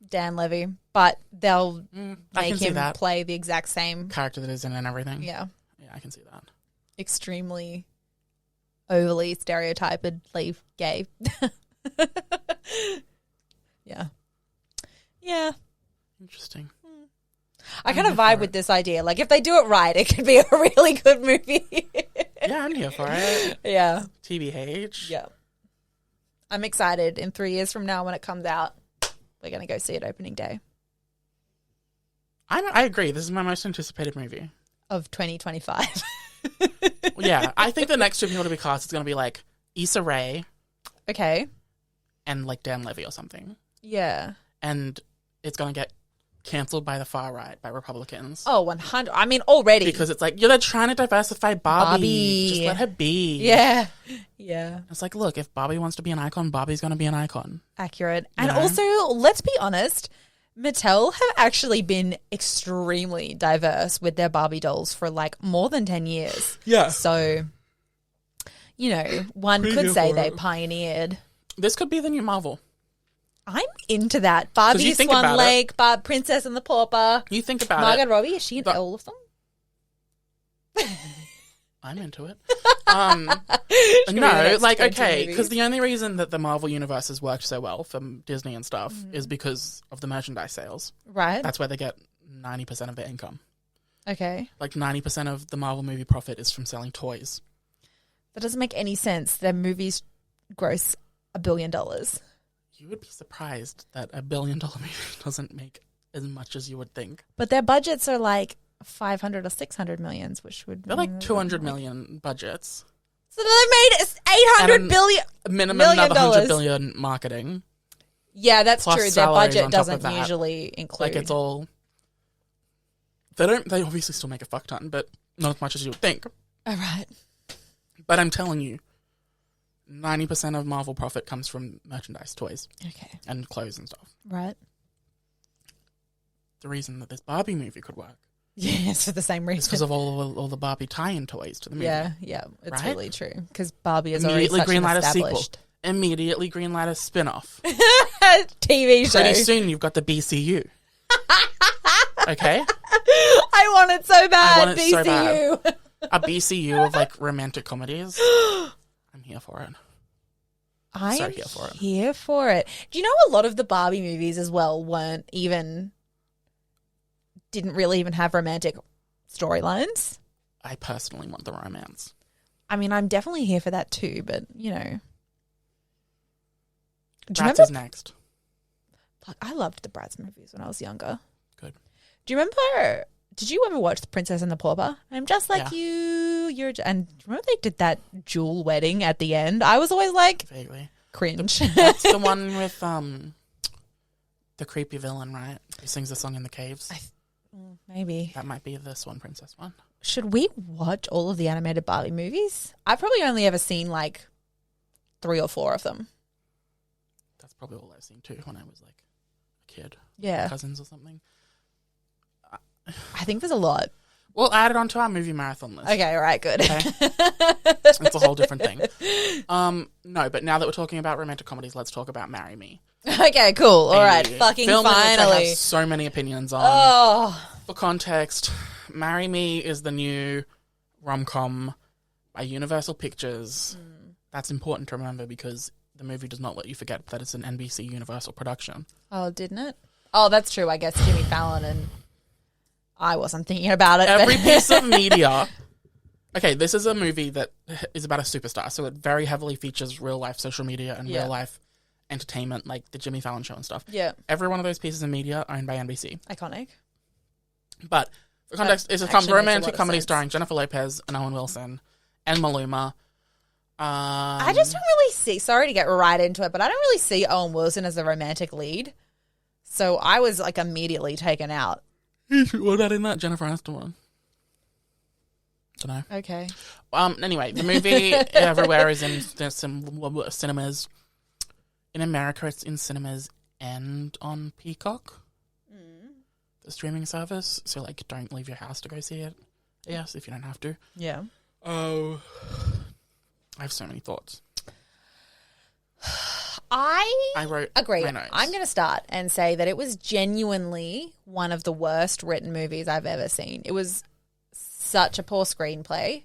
Dan Levy, but they'll I make can see him that. play the exact same. Character that is in and everything. Yeah, Yeah, I can see that. extremely overly stereotypedly gay. Yeah. Interesting. I kind of vibe with this idea. Like, if they do it right, it could be a really good movie. Yeah, I'm here for it. Yeah. TBH. Yeah. I'm excited. In 3 years from now, when it comes out, we're going to go see it opening day I agree. This is my most anticipated movie. of 2025. Yeah, I think the next two people to be cast is going to be like Issa Rae Okay. and like Dan Levy or something. Yeah. And it's going to get cancelled by the far right, by Republicans. Oh, 100. I mean, already. Because it's like, they're trying to diversify Barbie. Barbie. Just let her be. Yeah. Yeah. It's like, look, if Barbie wants to be an icon, Barbie's going to be an icon. Accurate. And know? also, let's be honest, Mattel have actually been extremely diverse with their Barbie dolls for like more than 10 years. Yeah. So, you know, one Pretty could good say for they it. pioneered. This could be the new Marvel. I'm into that. Barbie, you think Swan about Lake, Princess and the Pauper. You think about Margot it. Robbie, is she in But- all of them? I'm into it. Should be the No, next like, 20 okay, movies. because the only reason that the Marvel Universe has worked so well for Disney and stuff is because of the merchandise sales. Right. That's where they get 90% of their income. Okay. Like 90% of the Marvel movie profit is from selling toys. That doesn't make any sense. Their movies gross $1 billion. You would be surprised that $1 billion movie doesn't make as much as you would think. But their budgets are like 500 or 600 millions, which would... They're like 200 million budgets. So they made $800 billion. Minimum another $100 billion marketing. Yeah, that's plus true. Their salaries budget on top of doesn't that. usually include... Like, it's all... They obviously still make a fuck ton, but not as much as you would think. All right. But I'm telling you, 90% of Marvel profit comes from merchandise, toys, Okay. and clothes and stuff. Right. The reason that this Barbie movie could work Yes, for the same is reason. because of all the Barbie tie-in toys to the movie. Yeah, it's Right? really true. Because Barbie is already Immediately such an greenlight a sequel. established Immediately greenlight a spin-off. TV show. Pretty soon you've got the BCU. Okay? I want it so bad. I want it so BCU. bad. A BCU of like romantic comedies. I'm here for it. I So am here for it. here for it. Do you know a lot of the Barbie movies as well didn't really even have romantic storylines? I personally want the romance. I mean, I'm definitely here for that too, but you know. Do you Bratz remember? is next. Like, I loved the Bratz movies when I was younger. Good. Do you remember? Did you ever watch The Princess and the Pauper? I'm just like Yeah. you. And do you remember they did that jewel wedding at the end? I was always like Vaguely. cringe. That's the one with the creepy villain, right? Who sings the song in the caves. Maybe. That might be the Swan Princess one. Should we watch all of the animated Barbie movies? I've probably only ever seen like 3 or 4 of them. That's probably all I've seen too when I was like a kid. Yeah. Cousins or something. I think there's a lot. We'll add it onto our movie marathon list. Okay, all right, good. Okay. It's a whole different thing. No, but now that we're talking about romantic comedies, let's talk about Marry Me. Okay, cool. All right, A fucking film in which I finally. have so many opinions on. Oh, For context, Marry Me is the new rom-com by Universal Pictures. That's important to remember because the movie does not let you forget that it's an NBC Universal production. oh, didn't it? Oh, that's true. I guess Jimmy Fallon and I wasn't thinking about it. Every piece of media... Okay, this is a movie that is about a superstar, so it very heavily features real-life social media and Yeah. real-life entertainment, like the Jimmy Fallon show and stuff. Yeah, Every one of those pieces of media owned by NBC. iconic. But for context, it's a actually makes a romantic lot of comedy sense. starring Jennifer Lopez and Owen Wilson and Maluma. I just don't really see. Sorry to get right into it, but I don't really see Owen Wilson as the romantic lead. So I was like immediately taken out. What about in that Jennifer Aniston one? Don't know. Okay. Anyway, the movie everywhere is in some cinemas. In America, it's in cinemas and on Peacock, the streaming service. So, like, don't leave your house to go see it. Yes, if you don't have to. Yeah. Oh, I have so many thoughts. I wrote agree. my notes. I'm going to start and say that it was genuinely one of the worst written movies I've ever seen. It was such a poor screenplay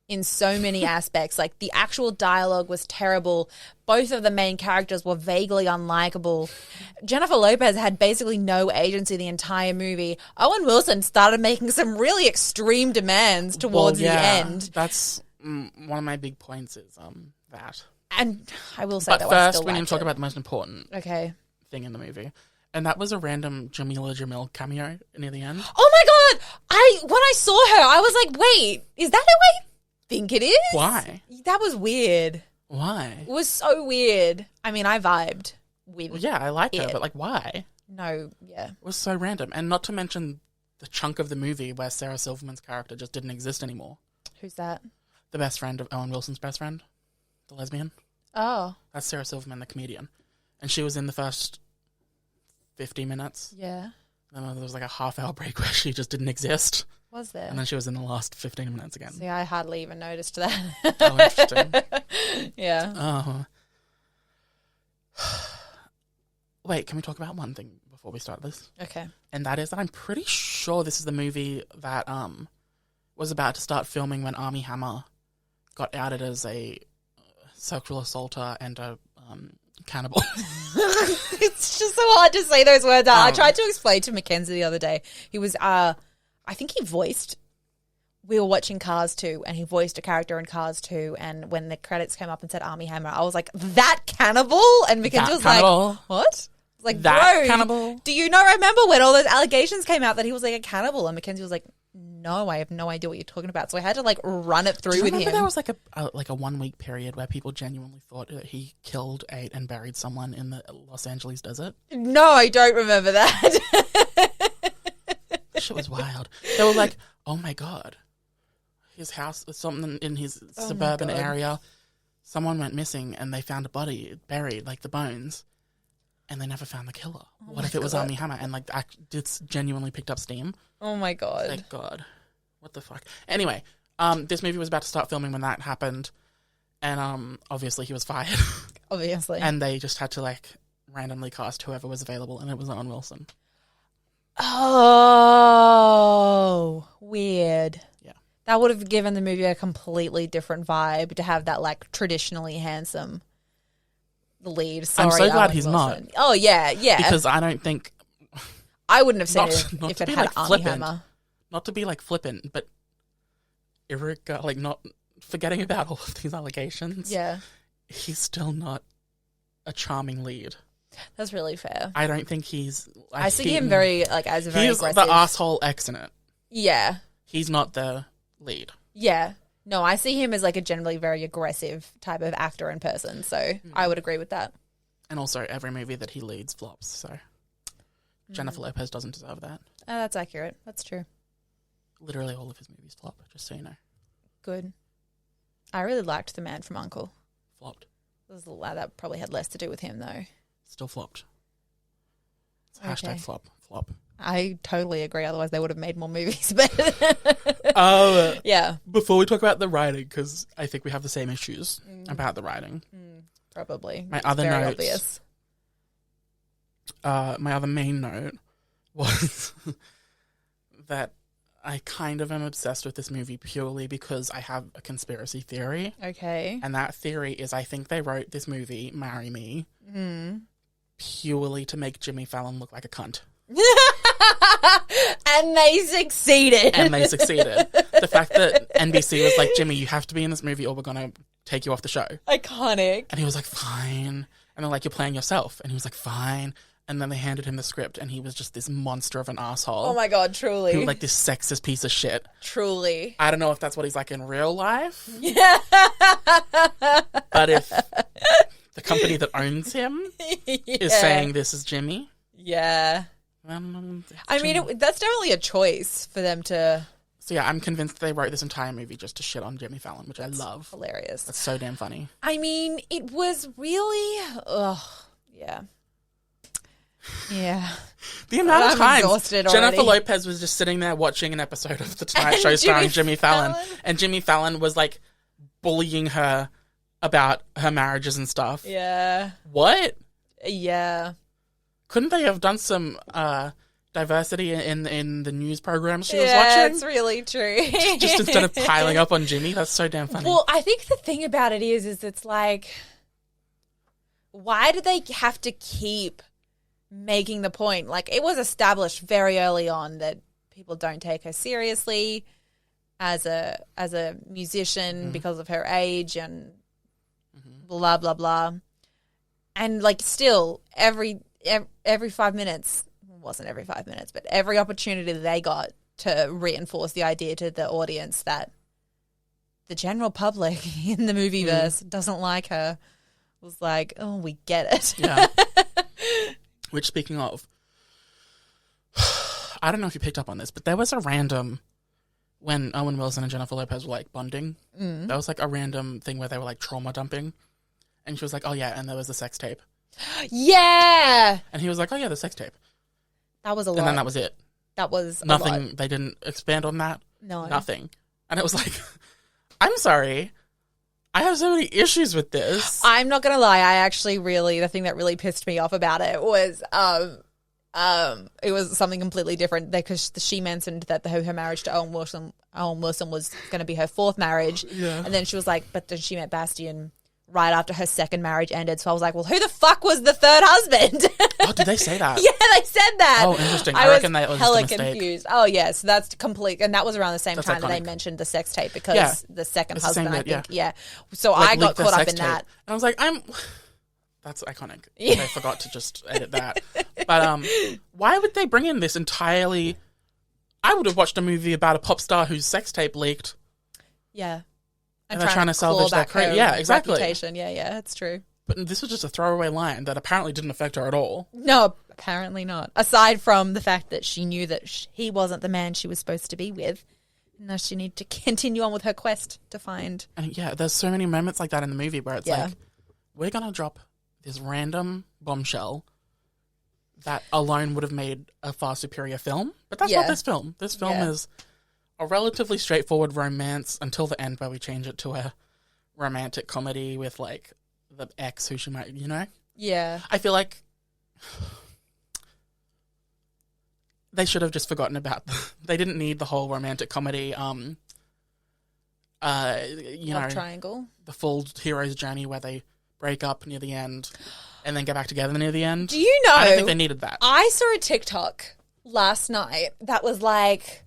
in so many aspects. Like, the actual dialogue was terrible. Both of the main characters were vaguely unlikable. Jennifer Lopez had basically no agency the entire movie. Owen Wilson started making some really extreme demands towards the end. That's one of my big points is that. And I will say But that I first, still we need to liked talk it. about the most important Okay. thing in the movie. And that was a random Jamila Jamil cameo near the end. Oh my god! When I saw her, I was like, wait, is that who I think it is? Why? That was weird. Why? It was so weird. I mean, I vibed with Well, yeah, I liked her, it. but like, why? No, yeah. It was so random. And not to mention the chunk of the movie where Sarah Silverman's character just didn't exist anymore. Who's that? The best friend of Owen Wilson's best friend, the lesbian. Oh, That's Sarah Silverman, the comedian. And she was in the first 50 minutes. yeah. And then there was like a half-hour break where she just didn't exist. Was there? And then she was in the last 15 minutes again. See, I hardly even noticed that. Oh, interesting. Yeah. Oh. Wait, can we talk about one thing before we start this? Okay. And that is that I'm pretty sure this is the movie that was about to start filming when Armie Hammer got outed as a sexual assaulter and a cannibal. It's just so hard to say those words out. I tried to explain to Mackenzie the other day. He was, I I think he voiced. We were watching Cars 2 and he voiced a character in Cars 2, and when the credits came up and said Armie Hammer, I was like, that cannibal? And Mckinnon was cannibal? like, what? Like, that bro, cannibal? do you not remember when all those allegations came out that he was like a cannibal? And Mackenzie was like, no, I have no idea what you're talking about. So I had to like run it through with him. There was like a 1 week period where people genuinely thought that he killed, ate, and buried someone in the Los Angeles desert? No, I don't remember that. Shit was wild. They were like, oh my God. His house, something in his suburban area, someone went missing and they found a body buried, like the bones, and they never found the killer. What if it was Armie Hammer? And like it's genuinely picked up steam. Oh my God. Thank God. What the fuck? Anyway, this movie was about to start filming when that happened, and obviously he was fired. Obviously. And they just had to like randomly cast whoever was available, and it was Owen Wilson. Oh, weird. Yeah. That would have given the movie a completely different vibe to have that like traditionally handsome lead. Sorry, I'm so glad Owen he's Wilson. not. Oh yeah, yeah. Because I don't think I wouldn't have seen it not if to it be, had like, Armie flippant. Hammer. Not to be like flippant, but like not forgetting about all of these allegations. Yeah, he's still not a charming lead. that's really fair. I don't think he's. I see him very like as a very he's aggressive. the asshole ex in it. Yeah, He's not the lead. yeah. No, I see him as like a generally very aggressive type of actor and person. So I would agree with that. And also, every movie that he leads flops. So Jennifer Lopez doesn't deserve that. That's accurate. That's true. Literally, all of his movies flop. Just so you know, Good. I really liked The Man from U.N.C.L.E. flopped. That probably had less to do with him, though. Still flopped. It's hashtag flop. I totally agree. Otherwise, they would have made more movies. But yeah, Before we talk about the writing, because I think we have the same issues about the writing. probably. My It's other very notes. obvious. My other main note was that I kind of am obsessed with this movie purely because I have a conspiracy theory. Okay. And that theory is I think they wrote this movie, Marry Me, purely to make Jimmy Fallon look like a cunt. And they succeeded. The fact that NBC was like, Jimmy, you have to be in this movie or we're going to take you off the show. Iconic. And he was like, fine. And they're like, you're playing yourself. And he was like, fine. And then they handed him the script and he was just this monster of an asshole. Oh my God, truly. He was like this sexist piece of shit. Truly. I don't know if that's what he's like in real life. Yeah. But if the company that owns him is saying this is Jimmy. Yeah. I mean, that's definitely a choice for them to... So yeah, I'm convinced they wrote this entire movie just to shit on Jimmy Fallon, which I love. Hilarious. That's so damn funny. I mean, it was really... yeah. Yeah. The amount of times Jennifer already. Lopez was just sitting there watching an episode of The Tonight Show starring Jimmy Fallon, and Jimmy Fallon was like bullying her about her marriages and stuff. Yeah. What? Yeah. Couldn't they have done some diversity in the news programs she was Yeah, watching? it's really true. Just instead of piling up on Jimmy? That's so damn funny. Well, I think the thing about it is it's like, why do they have to keep making the point? Like, it was established very early on that people don't take her seriously as a musician because of her age and blah blah blah. And like, still every 5 minutes, wasn't every 5 minutes, but every opportunity they got to reinforce the idea to the audience that the general public in the movieverse doesn't like her, was like, oh, we get it. Yeah. Which, speaking of, I don't know if you picked up on this, but there was a random, when Owen Wilson and Jennifer Lopez were like bonding, there was like a random thing where they were like trauma dumping. And she was like, oh yeah, and there was the sex tape. Yeah. And he was like, oh yeah, the sex tape. That was a lot. And then that was it. That was Nothing, a lot. they didn't expand on that. No. Nothing. And it was like, I'm sorry, I have so many issues with this. I'm not going to lie. I actually the thing that really pissed me off about it was, it was something completely different because she mentioned that her marriage to Owen Wilson was going to be her fourth marriage. Yeah. And then she was like, but then she met Bastian right after her second marriage ended. So I was like, well, who the fuck was the third husband? Oh, did they say that? Yeah, they said that. Oh, interesting. I reckon that was hella just a mistake. confused. Oh, yeah, so that's complete. And that was around the same time that they mentioned the sex tape because the second husband, I think. Yeah. So I got caught up in that. And I was like, that's iconic. Yeah. They forgot to just edit that. But why would they bring in this entirely... I would have watched a movie about a pop star whose sex tape leaked. Yeah. And they're trying to salvage their career. Yeah, exactly. Reputation. Yeah, it's true. But this was just a throwaway line that apparently didn't affect her at all. No, apparently not. Aside from the fact that she knew that he wasn't the man she was supposed to be with. Now she needed to continue on with her quest to find. And yeah, there's so many moments like that in the movie where it's like, we're going to drop this random bombshell that alone would have made a far superior film. But that's not this film. This film is a relatively straightforward romance until the end where we change it to a romantic comedy with like the ex who she might, you know? Yeah. I feel like they should have just forgotten about they didn't need the whole romantic comedy love triangle. The full hero's journey where they break up near the end and then get back together near the end. Do you know? I don't think they needed that. I saw a TikTok last night that was like,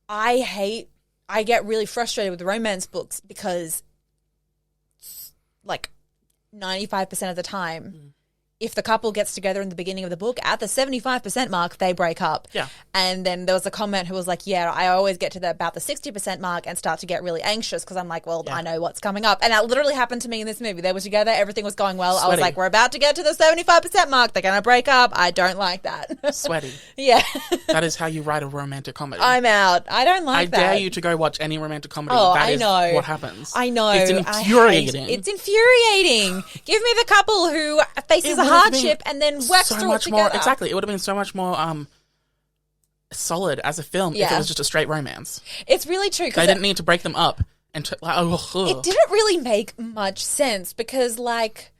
I get really frustrated with romance books because like 95% of the time, if the couple gets together in the beginning of the book, at the 75% mark, they break up. Yeah. And then there was a comment who was like, yeah, I always get to about the 60% mark and start to get really anxious because I'm like, well, I know what's coming up. And that literally happened to me in this movie. They were together. Everything was going well. Sweaty. I was like, we're about to get to the 75% mark. They're going to break up. I don't like that. Sweaty. Yeah. That is how you write a romantic comedy. I'm out. I don't like that. I dare you to go watch any romantic comedy. Oh, that I is know. what happens. I know. It's infuriating. It's infuriating. Give me the couple who faces a hardship and then works so through much it more together. exactly. It would have been so much more solid as a film if it was just a straight romance. It's really true. They didn't need to break them up and it didn't really make much sense because like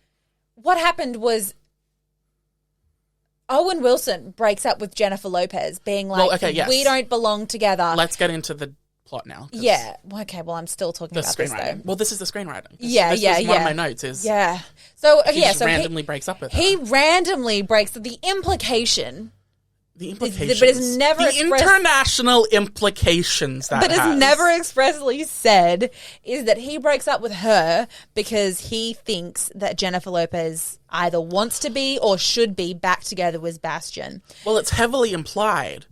what happened was Owen Wilson breaks up with Jennifer Lopez being like, we don't belong together. Let's get into the plot now. Yeah. Okay, well, I'm still talking about this though. Well, this is the screenwriting. This is one of my notes is So he just randomly breaks up with her. He randomly breaks the implication. The implications. But it's never the international implications that But it's never expressly said is that he breaks up with her because he thinks that Jennifer Lopez either wants to be or should be back together with Bastian. Well, it's heavily implied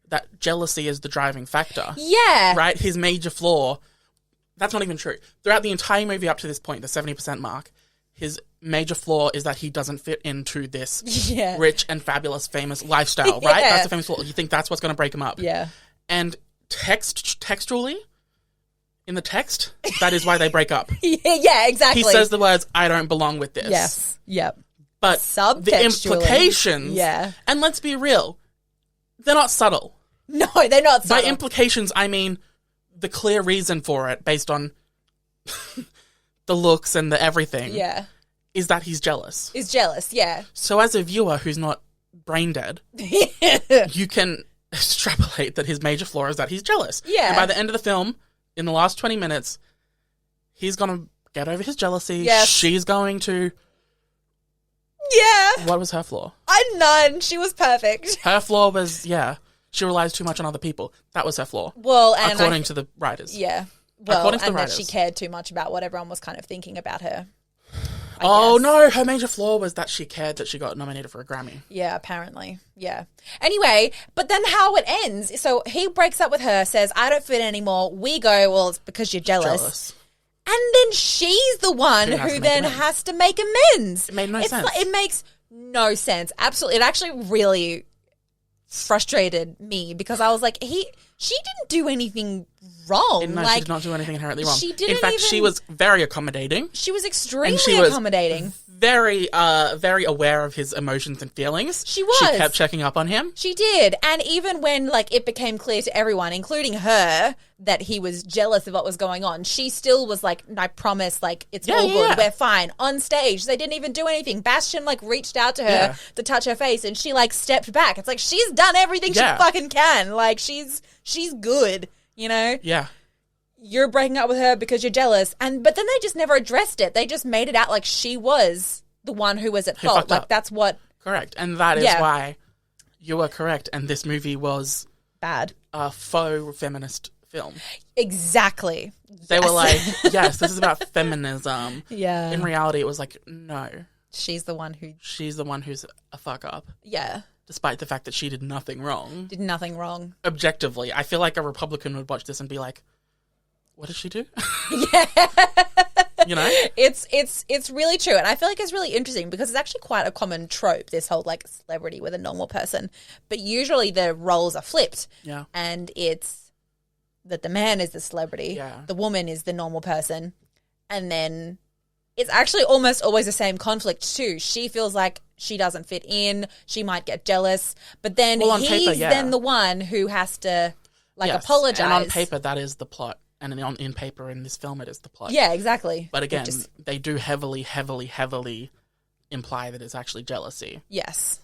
that jealousy is the driving factor. Yeah. Right? His major flaw. That's not even true. Throughout the entire movie up to this point, the 70% mark, his major flaw is that he doesn't fit into this rich and fabulous, famous lifestyle, right? That's the famous flaw. You think that's what's going to break him up. Yeah. And textually, in the text, that is why they break up. Yeah, exactly. He says the words, I don't belong with this. Yes. Yep. But the implications, and let's be real, they're not subtle. No, they're not subtle. By implications, I mean the clear reason for it based on the looks and the everything. Yeah. Is that he's jealous. Is jealous, yeah. So as a viewer who's not brain dead, you can extrapolate that his major flaw is that he's jealous. Yeah. And by the end of the film, in the last 20 minutes, he's going to get over his jealousy. Yes. She's going to... Yeah. What was her flaw? None. She was perfect. Her flaw was, she relies too much on other people. That was her flaw. Well, and according to the writers. Yeah. Well, according to the and writers. that she cared too much about what everyone was kind of thinking about her. Oh, no, her major flaw was that she cared that she got nominated for a Grammy. Yeah, apparently. Yeah. Anyway, but then how it ends, so he breaks up with her, says, I don't fit anymore. We go, well, it's because you're jealous. And then she's the one who then has to make amends. It made no sense. It makes no sense. Absolutely. It actually really frustrated me because I was like, she didn't do anything wrong. No, like, she did not do anything inherently wrong. She didn't In fact, she was very accommodating. She was extremely was accommodating. Very, very aware of his emotions and feelings. She was. She kept checking up on him. She did. And even when, like, it became clear to everyone, including her, that he was jealous of what was going on, she still was like, I promise, like, it's all good. We're fine. On stage, they didn't even do anything. Bastian, like, reached out to her to touch her face, and she, like, stepped back. It's like, she's done everything she fucking can. Like, she's good, you know? Yeah. you're breaking up with her because you're jealous. But then they just never addressed it. They just made it out like she was the one who was at fault. Like, that's what... Correct. And that is why you were correct. And this movie was... bad. A faux feminist film. Exactly. They were like, yes, this is about feminism. Yeah. In reality, it was like, no. She's the one who's a fuck up. Yeah. Despite the fact that she did nothing wrong. Did nothing wrong. Objectively. I feel like a Republican would watch this and be like, what did she do? Yeah. You know? It's really true. And I feel like it's really interesting because it's actually quite a common trope, this whole like celebrity with a normal person. But usually the roles are flipped. Yeah. And it's that the man is the celebrity. Yeah. The woman is the normal person. And then it's actually almost always the same conflict too. She feels like she doesn't fit in. She might get jealous. But then he's then the one who has to apologize. And on paper, that is the plot. And in paper, in this film, it is the plot. Yeah, exactly. But again, they do heavily imply that it's actually jealousy. Yes.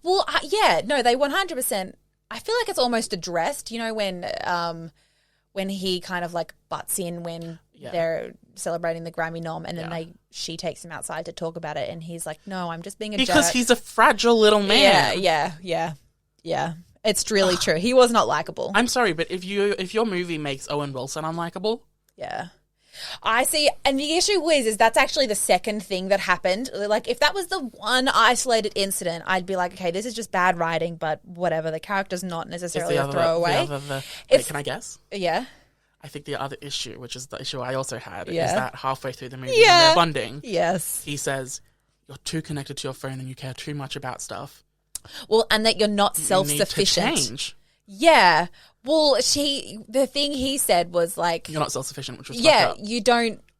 Well, they 100%. I feel like it's almost addressed, you know, when he kind of like butts in when they're celebrating the Grammy nom, and then she takes him outside to talk about it, and he's like, no, I'm just being a jerk. Because he's a fragile little man. Yeah. It's really true. He was not likable. I'm sorry, but if your movie makes Owen Wilson unlikable, yeah, I see. And the issue is that's actually the second thing that happened. Like, if that was the one isolated incident, I'd be like, okay, this is just bad writing, but whatever. The character's not necessarily a throwaway. Can I guess? Yeah. I think the other issue, which is the issue I also had, is that halfway through the movie when they're bonding, he says, you're too connected to your phone and you care too much about stuff. Well, and that you're not self-sufficient. You need to change. Yeah. Well, the thing he said was like, you're not self-sufficient, which was fucked up.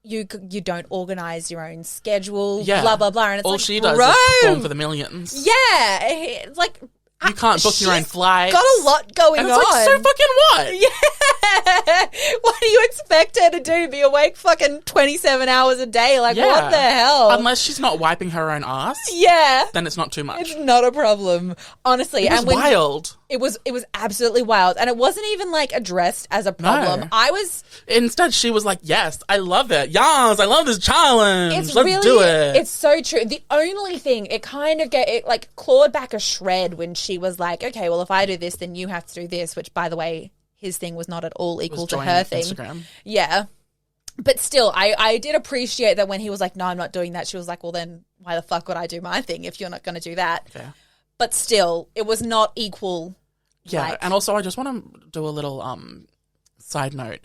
you don't organize your own schedule, blah blah blah. And it's all like, she does is perform for the millions. Yeah, it's like you can't book your own flights. Got a lot going on. It's like, so fucking what? Yeah. What do you expect her to do? Be awake fucking 27 hours a day? Like, what the hell? Unless she's not wiping her own ass. Yeah. Then it's not too much. It's not a problem. Honestly. It was wild. It was absolutely wild. And it wasn't even like addressed as a problem. No. Instead, she was like, yes, I love it. Yes, I love this challenge. Let's do it. It's so true. The only thing, it kind of clawed back a shred when she was like, okay, well, if I do this, then you have to do this, which, by the way, his thing was not at all equal to her thing. Instagram. Yeah. But still, I did appreciate that when he was like, no, I'm not doing that. She was like, well, then why the fuck would I do my thing if you're not going to do that? Yeah. But still, it was not equal. Yeah. And also, I just want to do a little side note.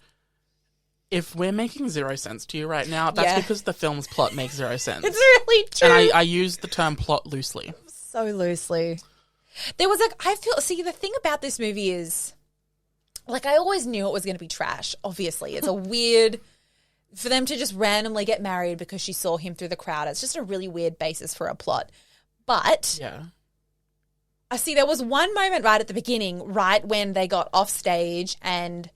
If we're making zero sense to you right now, that's because the film's plot makes zero sense. It's really true. And I use the term plot loosely. So loosely. There was the thing about this movie is, like, I always knew it was going to be trash, obviously. It's a weird, for them to just randomly get married because she saw him through the crowd. It's just a really weird basis for a plot. But I see there was one moment right at the beginning, right when they got off stage, and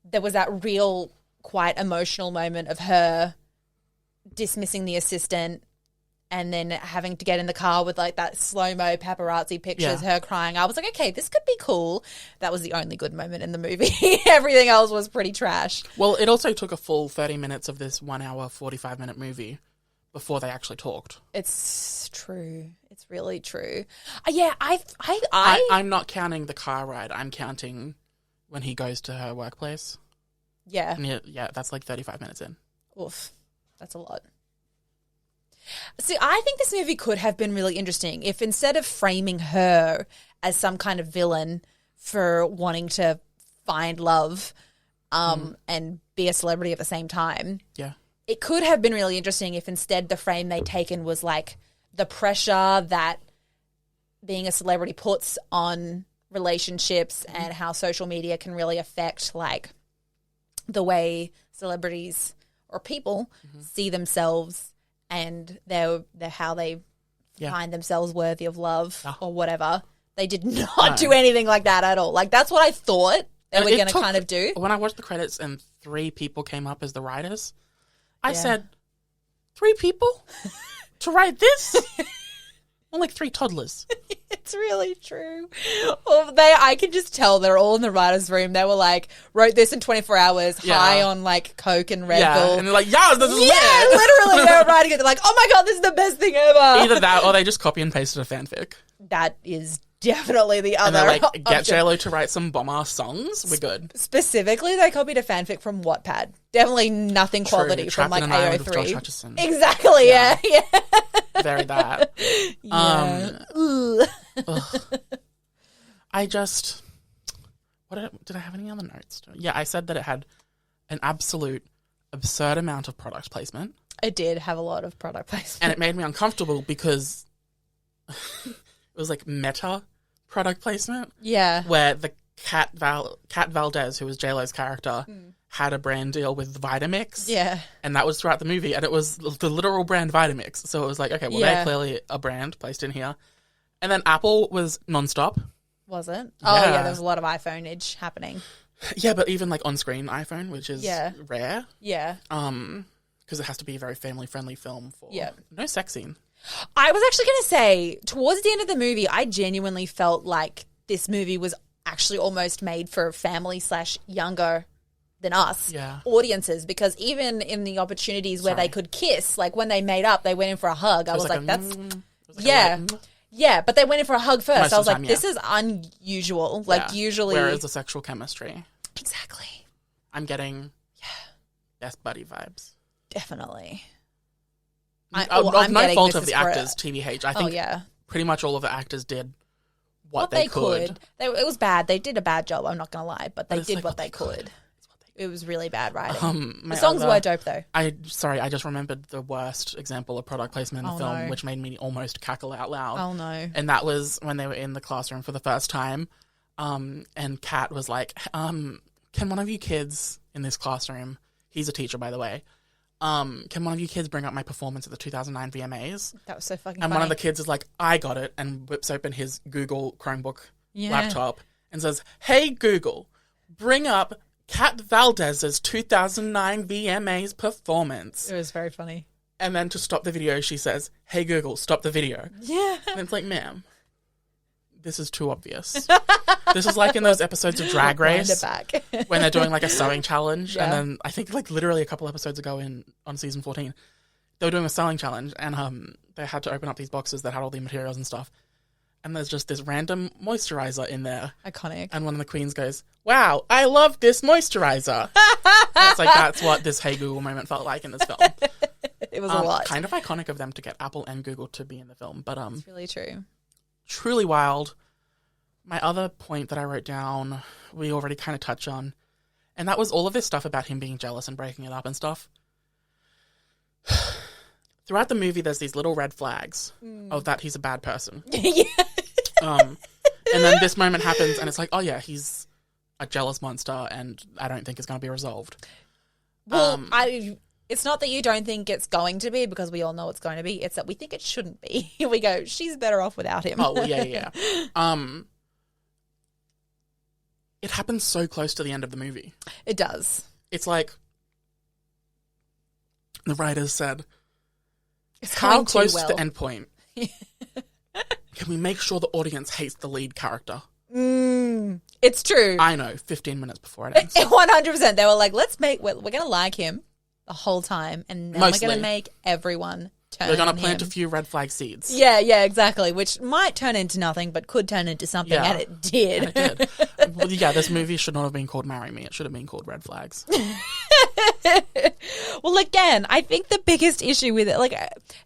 there was that real, quite emotional moment of her dismissing the assistant and then having to get in the car with like that slow-mo paparazzi pictures, her crying. I was like, okay, this could be cool. That was the only good moment in the movie. Everything else was pretty trash. Well, it also took a full 30 minutes of this 1 hour, 45-minute movie before they actually talked. It's true. It's really true. I'm not counting the car ride. I'm counting when he goes to her workplace. Yeah. And that's like 35 minutes in. Oof. That's a lot. See, I think this movie could have been really interesting if instead of framing her as some kind of villain for wanting to find love and be a celebrity at the same time. Yeah. It could have been really interesting if instead the frame they'd taken was like the pressure that being a celebrity puts on relationships and how social media can really affect like the way celebrities or people see themselves and how they find themselves worthy of love or whatever. They did not do anything like that at all. Like, that's what I thought they were going to kind of do. When I watched the credits and 3 people came up as the writers, I said, 3 people to write this? More like 3 toddlers. It's really true. I can just tell they're all in the writer's room. They were like, wrote this in 24 hours, high on like Coke and Red Bull. And they're like, yeah, this is lit. Literally, they were writing it. They're like, oh my God, this is the best thing ever. Either that or they just copy and pasted a fanfic. That is definitely the other. And they're like, get JLo to write some bomb-ass songs. We're good. Specifically, they copied a fanfic from Wattpad. Definitely nothing quality from like AO3. Exactly, yeah. Very that. Yeah. I just... Did I have any other notes? Yeah, I said that it had an absolute absurd amount of product placement. It did have a lot of product placement. And it made me uncomfortable because it was like meta product placement. Yeah. Where the Kat Valdez, who was JLo's character, had a brand deal with Vitamix. Yeah. And that was throughout the movie. And it was the literal brand Vitamix. So it was like, okay, well, they're clearly a brand placed in here. And then Apple was nonstop. Was it? Oh, yeah, there was a lot of iPhone-age happening. Yeah, but even like on-screen iPhone, which is rare. Yeah. Because it has to be a very family-friendly film for no sex scene. I was actually going to say, towards the end of the movie, I genuinely felt like this movie was actually almost made for family/younger than us audiences, because even in the opportunities where they could kiss, like when they made up, they went in for a hug. I was like that's... Yeah, but they went in for a hug first. I was like, this is unusual. Like, usually... Where is the sexual chemistry? Exactly. I'm getting best buddy vibes. Definitely. Of no fault of the actors, TBH. I think pretty much all of the actors did what they could. It was bad. They did a bad job, I'm not going to lie, but they did what they could. It was really bad writing. The songs were dope, though. I just remembered the worst example of product placement in the film, which made me almost cackle out loud. Oh, no. And that was when they were in the classroom for the first time, and Kat was like, can one of you kids in this classroom, he's a teacher, by the way, can one of you kids bring up my performance at the 2009 VMAs? That was so fucking And funny. one of the kids is like, I got it, and whips open his Google Chromebook laptop and says, hey, Google, bring up Kat Valdez's 2009 VMAs performance. It was very funny. And then to stop the video, she says, hey, Google, stop the video. Yeah. And it's like, ma'am, this is too obvious. This is like in those episodes of Drag Race when they're doing like a sewing challenge. And then I think like literally a couple episodes ago on season 14, they were doing a sewing challenge and they had to open up these boxes that had all the materials and stuff. And there's just this random moisturizer in there. Iconic. And one of the queens goes, wow, I love this moisturizer. It's like, that's what this Hey Google moment felt like in this film. It was a lot. Kind of iconic of them to get Apple and Google to be in the film. But it's really true. Truly wild. My other point that I wrote down, we already kind of touched on. And that was all of this stuff about him being jealous and breaking it up and stuff. Throughout the movie, there's these little red flags of that he's a bad person. And then this moment happens and it's like, oh yeah, he's a jealous monster and I don't think it's going to be resolved. Well, it's not that you don't think it's going to be, because we all know it's going to be. It's that we think it shouldn't be. We go, she's better off without him. Oh, well, yeah. It happens so close to the end of the movie. It does. It's like the writers said, it's how close to the end point can we make sure the audience hates the lead character? It's true. I know, 15 minutes before it ends. 100%. They were like, we're going to like him the whole time, and then we're going to make everyone turn. They're going to plant a few red flag seeds. Yeah, exactly. Which might turn into nothing, but could turn into something, and it did. And it did. Well, yeah, this movie should not have been called Marry Me. It should have been called Red Flags. Well, again, I think the biggest issue with it, like,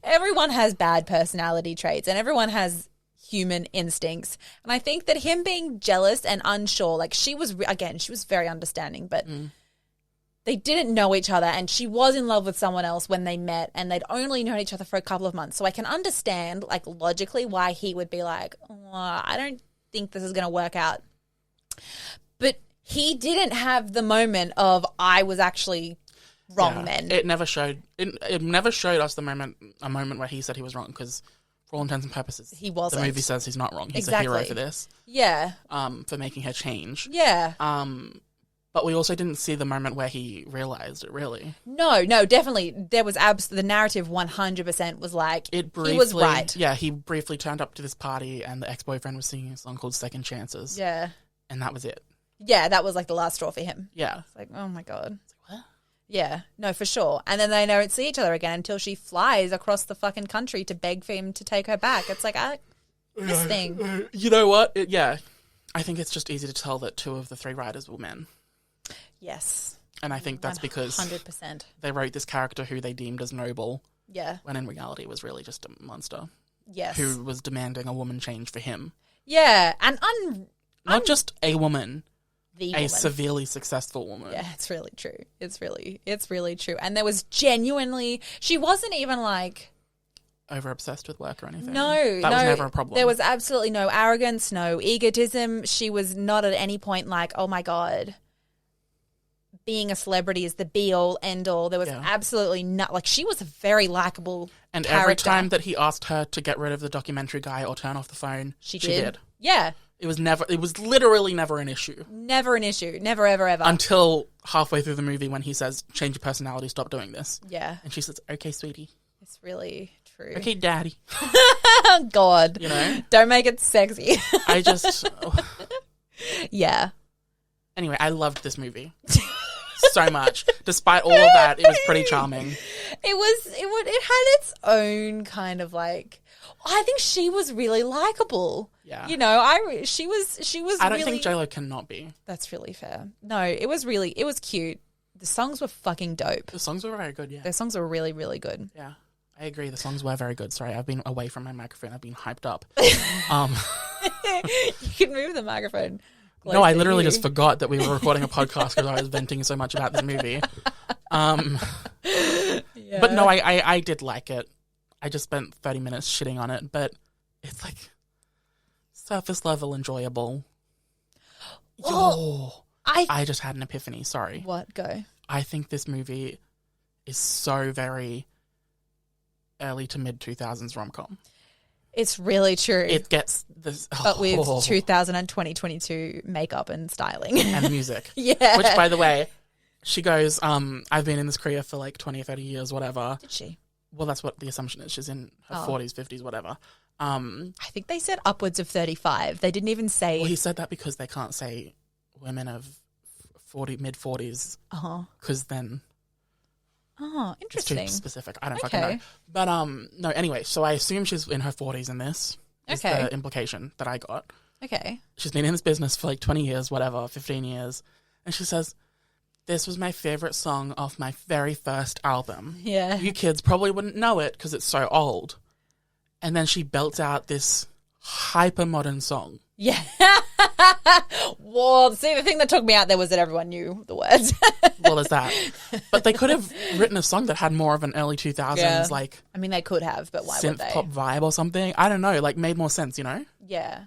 everyone has bad personality traits, and everyone has human instincts. And I think that him being jealous and unsure, like, she was very understanding, but they didn't know each other, and she was in love with someone else when they met, and they'd only known each other for a couple of months. So I can understand, like, logically why he would be like, I don't think this is going to work out. But he didn't have the moment of, I was actually wrong then. It never showed. It never showed us a moment where he said he was wrong, because for all intents and purposes, he wasn't. The movie says he's not wrong. He's a hero for this. Yeah. For making her change. Yeah. But we also didn't see the moment where he realized it, really. No, definitely. There was the narrative 100% was like, he was right. Yeah, he briefly turned up to this party and the ex-boyfriend was singing a song called Second Chances. Yeah. And that was it. Yeah, that was like the last straw for him. Yeah. It's like, oh my God. What? Yeah, no, for sure. And then they don't see each other again until she flies across the fucking country to beg for him to take her back. It's like, this thing. You know what? I think it's just easy to tell that 2 of the 3 writers were men. Yes. And I think that's because 100%. They wrote this character who they deemed as noble. Yeah. When in reality was really just a monster. Yes. Who was demanding a woman change for him. Yeah. And not just a woman. The a woman. Severely successful woman. Yeah, it's really true. It's really true. And there was genuinely, she wasn't even like over obsessed with work or anything. No, that was never a problem. There was absolutely no arrogance, no egotism. She was not at any point like, oh my God, being a celebrity is the be all end all. There was absolutely not, like, she was a very likable and character. Every time that he asked her to get rid of the documentary guy or turn off the phone, she did. Yeah. It was literally never an issue. Never an issue. Never, ever, ever. Until halfway through the movie when he says, change your personality, stop doing this. Yeah. And she says, okay, sweetie. It's really true. Okay, daddy. God. You know? Don't make it sexy. I just... Yeah. Anyway, I loved this movie. So much. Despite all of that, it was pretty charming. It had its own kind of like... I think she was really likable. Yeah. You know, she was I don't really... think J-Lo cannot be. That's really fair. No, it was cute. The songs were fucking dope. The songs were very good, yeah. The songs were really, really good. Yeah. I agree. The songs were very good. Sorry, I've been away from my microphone. I've been hyped up. You can move the microphone. No, I literally just forgot that we were recording a podcast because I was venting so much about this movie. Yeah. But no, I did like it. I just spent 30 minutes shitting on it, but it's like surface level enjoyable. Well, I just had an epiphany. Sorry. What? Go. I think this movie is so very early to mid 2000s rom-com. It's really true. It gets this, but with 2000 and 2022 makeup and styling and music. Yeah. Which, by the way, she goes, I've been in this career for like 20 or 30 years, whatever. Did she? Well, that's what the assumption is. She's in her 40s, 50s, whatever. I think they said upwards of 35. They didn't even say... Well, he said that because they can't say women of mid-40s. Because then... Oh, interesting. It's too specific. I don't fucking know. But, no, anyway, so I assume she's in her 40s in this. Is the implication that I got. Okay. She's been in this business for like 20 years, whatever, 15 years. And she says... This was my favorite song off my very first album. Yeah. You kids probably wouldn't know it because it's so old. And then she belts out this hyper-modern song. Yeah. Well, see, the thing that took me out there was that everyone knew the words. Well, there's that. But they could have written a song that had more of an early 2000s, like... I mean, they could have, but why would they? Synth-pop vibe or something. I don't know, like, made more sense, you know? Yeah.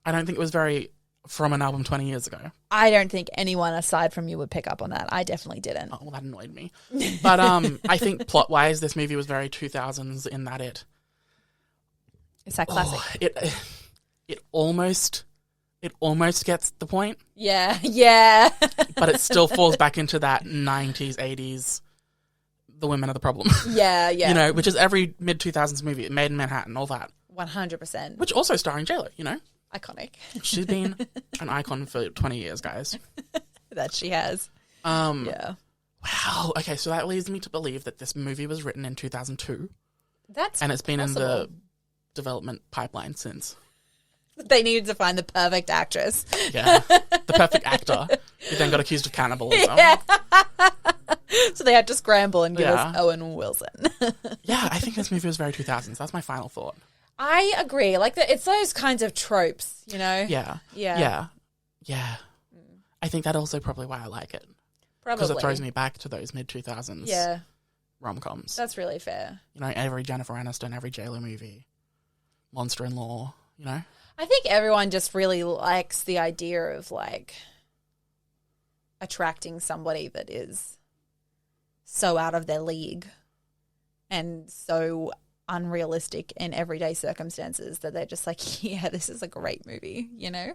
I don't think it was very... from an album 20 years ago. I don't think anyone aside from you would pick up on that. I definitely didn't. Oh, well, that annoyed me. But I think plot-wise, this movie was very 2000s in that it's that classic. It almost gets the point. Yeah, yeah. But it still falls back into that 90s, 80s, the women are the problem. Yeah, yeah. You know, which is every mid-2000s movie, Made in Manhattan, all that. 100%. Which also starring J-Lo, you know? Iconic. She's been an icon for 20 years, guys. That she has. Yeah. Wow. Okay, so that leads me to believe that this movie was written in 2002. And it's been possible. In the development pipeline since. They needed to find the perfect actress. Yeah. The perfect actor who then got accused of cannibalism. Yeah. So they had to scramble and give us Owen Wilson. Yeah, I think this movie was very 2000s. That's my final thought. I agree. Like, it's those kinds of tropes, you know? Yeah. Yeah. Yeah. I think that's also probably why I like it. Probably. Because it throws me back to those mid-2000s rom-coms. That's really fair. You know, every Jennifer Aniston, every J-Lo movie, Monster-in-Law, you know? I think everyone just really likes the idea of, like, attracting somebody that is so out of their league and so unrealistic in everyday circumstances that they're just like, yeah, this is a great movie, you know?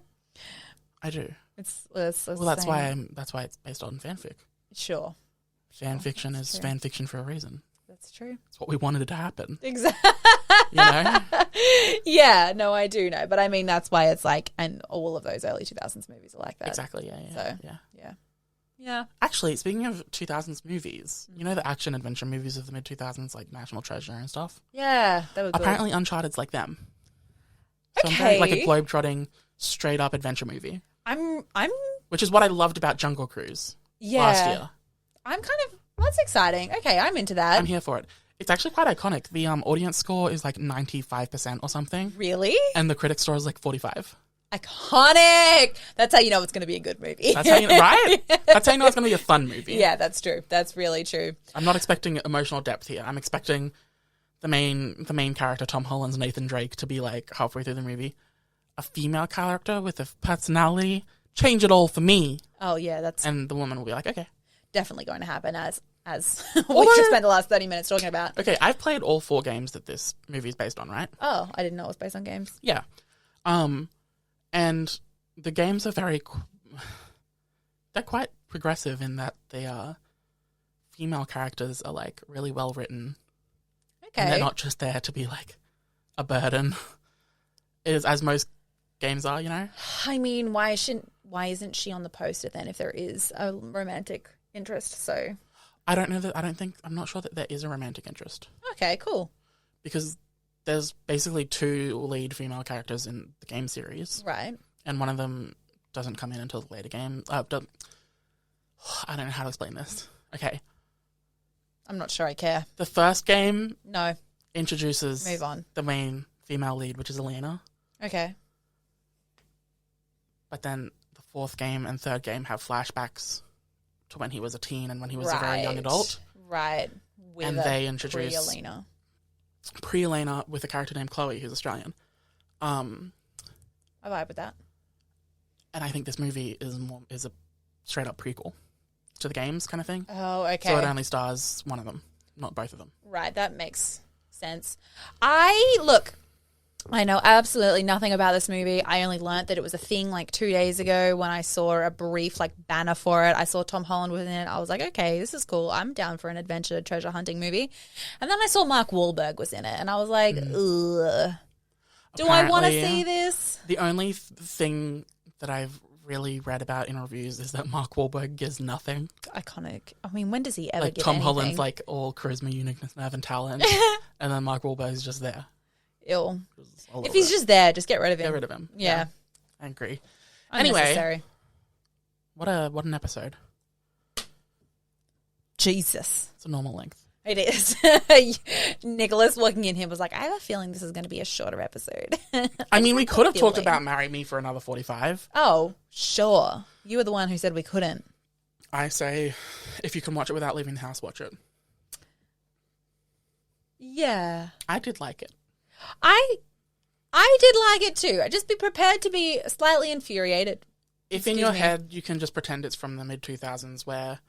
I do. It's Well, that's why it's based on fanfic. Sure. Fan fiction is fan fiction for a reason. That's true. It's what we wanted it to happen. Exactly. You know? Yeah, no, I do know. But I mean, that's why it's like, and all of those early 2000s movies are like that. Exactly, yeah. Yeah. Actually, speaking of 2000s movies, you know the action-adventure movies of the mid-2000s, like National Treasure and stuff? Yeah, that was good. Apparently Uncharted's like them. So Okay. I'm very, like a globe-trotting, straight-up adventure movie. I'm Which is what I loved about Jungle Cruise last year. I'm kind of, that's exciting. Okay, I'm into that. I'm here for it. It's actually quite iconic. The audience score is like 95% or something. Really? And the critic score is like 45. Iconic. That's how you know it's going to be a good movie. That's how you know, right? That's how you know it's going to be a fun movie. Yeah, that's true. That's really true. I'm not expecting emotional depth here. I'm expecting the main character, Tom Holland's Nathan Drake, to be like halfway through the movie a female character with a personality. Change it all for me. Oh yeah, that's And the woman will be like, okay. definitely going to happen as we just spent the last 30 minutes talking about. Okay, I've played all 4 games that this movie is based on, right? Oh, I didn't know it was based on games. Yeah. And the games are they're quite progressive in that they are female characters are like really well written. Okay. And they're not just there to be like a burden. As most games are, you know? I mean, why isn't she on the poster then if there is a romantic interest? So I'm not sure that there is a romantic interest. okay, cool. Because there's basically 2 lead female characters in the game series. Right. And one of them doesn't come in until the later game. I don't know how to explain this. Okay. I'm not sure I care. The first game No. introduces Move on. the main female lead, which is Elena. Okay. But then the 4th game and 3rd game have flashbacks to when he was a teen and when he was a very young adult. Right. And they introduce Elena. Pre-Elena with a character named Chloe, who's Australian. I vibe with that. And I think this movie is a straight-up prequel to the games kind of thing. Oh, okay. So it only stars one of them, not both of them. Right, that makes sense. I know absolutely nothing about this movie. I only learnt that it was a thing like 2 days ago when I saw a brief like banner for it. I saw Tom Holland was in it. I was like, okay, this is cool. I'm down for an adventure treasure hunting movie. And then I saw Mark Wahlberg was in it, and I was like, ugh. Do I want to see this? The only thing that I've really read about in reviews is that Mark Wahlberg gives nothing. Iconic. I mean, when does he ever like give Tom anything? Holland's like all charisma, uniqueness, nerve, and talent, and then Mark Wahlberg's just there. Ew. If he's just there, just get rid of him. Get rid of him. Yeah. I agree. Unnecessary. Anyway, what an episode. Jesus. It's a normal length. It is. Nicholas walking in here was like, I have a feeling this is going to be a shorter episode. I mean, we could have talked about Marry Me for another 45. Oh, sure. You were the one who said we couldn't. I say, if you can watch it without leaving the house, watch it. Yeah. I did like it. I did like it too. I'd just be prepared to be slightly infuriated. If in your head you can just pretend it's from the mid-2000s where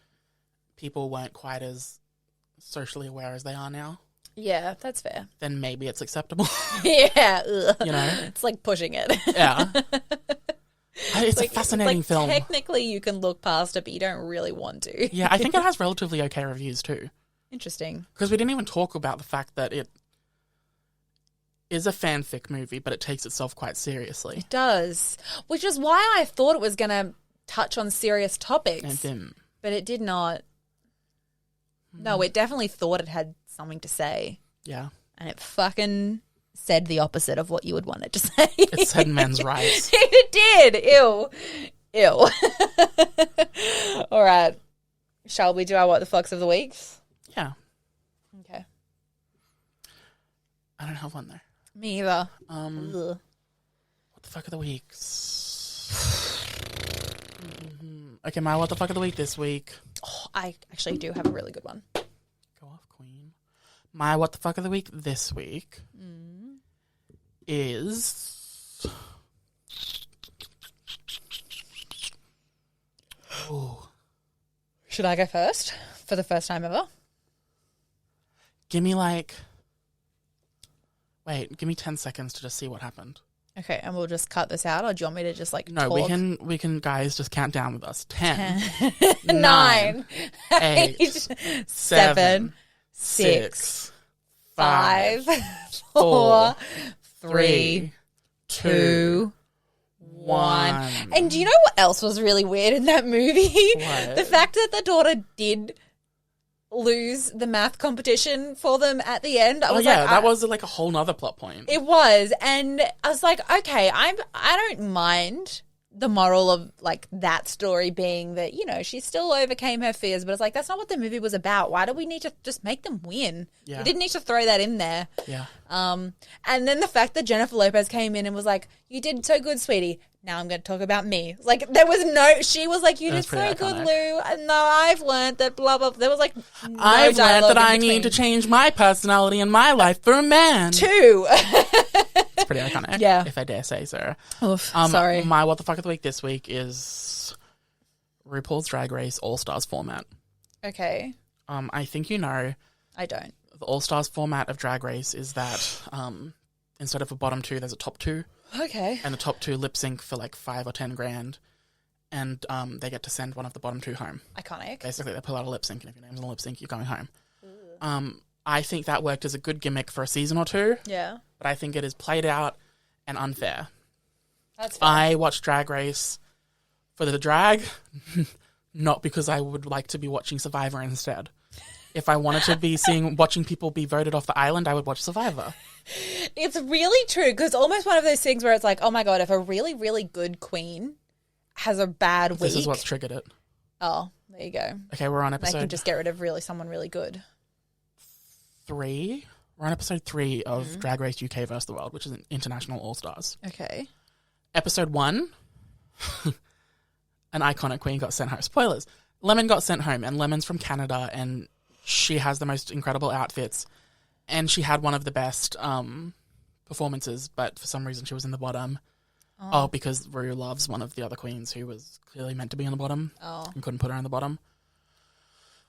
people weren't quite as socially aware as they are now. Yeah, that's fair. Then maybe it's acceptable. Yeah. Ugh. You know? It's like pushing it. Yeah. It's a fascinating film. Technically you can look past it, but you don't really want to. Yeah, I think it has relatively okay reviews too. Interesting. Because we didn't even talk about the fact that it is a fanfic movie, but it takes itself quite seriously. It does. Which is why I thought it was going to touch on serious topics. And it didn't. But it did not. No, it definitely thought it had something to say. Yeah. And it fucking said the opposite of what you would want it to say. It said men's rights. It did. Ew. Ew. All right. Shall we do our What the Fucks of the Weeks? Yeah. Okay. I don't have one there. Me either. What the fuck of the weeks? Okay, my What the fuck of the week this week. Oh, I actually do have a really good one. Go off, queen. My What the fuck of the week this week is... Ooh. Should I go first? For the first time ever? Give me 10 seconds to just see what happened. Okay, and we'll just cut this out, or do you want me to just like No, talk? we can guys just count down with us. 10, 9, 8, 7, 7, 6, 6, 5, 5, 4, 3, 3, 2, 1. 1. And do you know what else was really weird in that movie? What? The fact that the daughter did lose the math competition for them at the end. I was that was like a whole nother plot point. It was, and I was like, okay, I don't mind the moral of like that story being that, you know, she still overcame her fears, but it's like that's not what the movie was about. Why do we need to just make them win? Yeah. We didn't need to throw that in there. Yeah. And then the fact that Jennifer Lopez came in and was like, "You did so good, sweetie. Now I'm going to talk about me." Like there was no, she was like, "You did so good, Lou." And no, I've learned that blah blah. There was like, no I've learned that I between. need to change my personality in my life for a man. Two. It's pretty iconic, Yeah. if I dare say so. Oof, sorry. My what the fuck of the week this week is RuPaul's Drag Race All Stars format. Okay. I think you know I don't. the All Stars format of Drag Race is that instead of a bottom two, there's a top two, Okay. and the top two lip sync for like 5 or 10 grand, and they get to send one of the bottom two home. Iconic. Basically, they pull out a lip sync, and if your name's on a lip sync, you're going home. I think that worked as a good gimmick for a season or two, Yeah. but I think it is played out and unfair. That's fine. I watch Drag Race for the drag, not because I would like to be watching Survivor instead. If I wanted to be watching people be voted off the island, I would watch Survivor. It's really true because almost one of those things where it's like, oh my God, if a really, really good queen has a bad week. This is what's triggered it. Oh, there you go. Okay, we're on They can episode just get rid of someone really good. 3. We're on episode 3 of Drag Race UK vs. the World, which is an international all-stars. Okay. Episode 1, an iconic queen got sent home. Spoilers. Lemon got sent home, and Lemon's from Canada, and she has the most incredible outfits, and she had one of the best performances, but for some reason she was in the bottom. Oh, because Rue loves one of the other queens who was clearly meant to be in the bottom and couldn't put her in the bottom.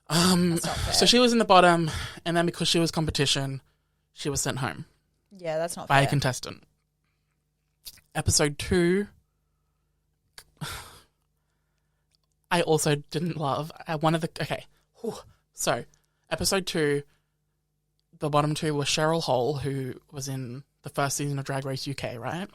That's not fair. So she was in the bottom, and then because she was competition, she was sent home Yeah, that's not by fair. a contestant. Episode 2, I also didn't love. So episode 2, the bottom two were Cheryl Hole, who was in the first season of Drag Race UK, right?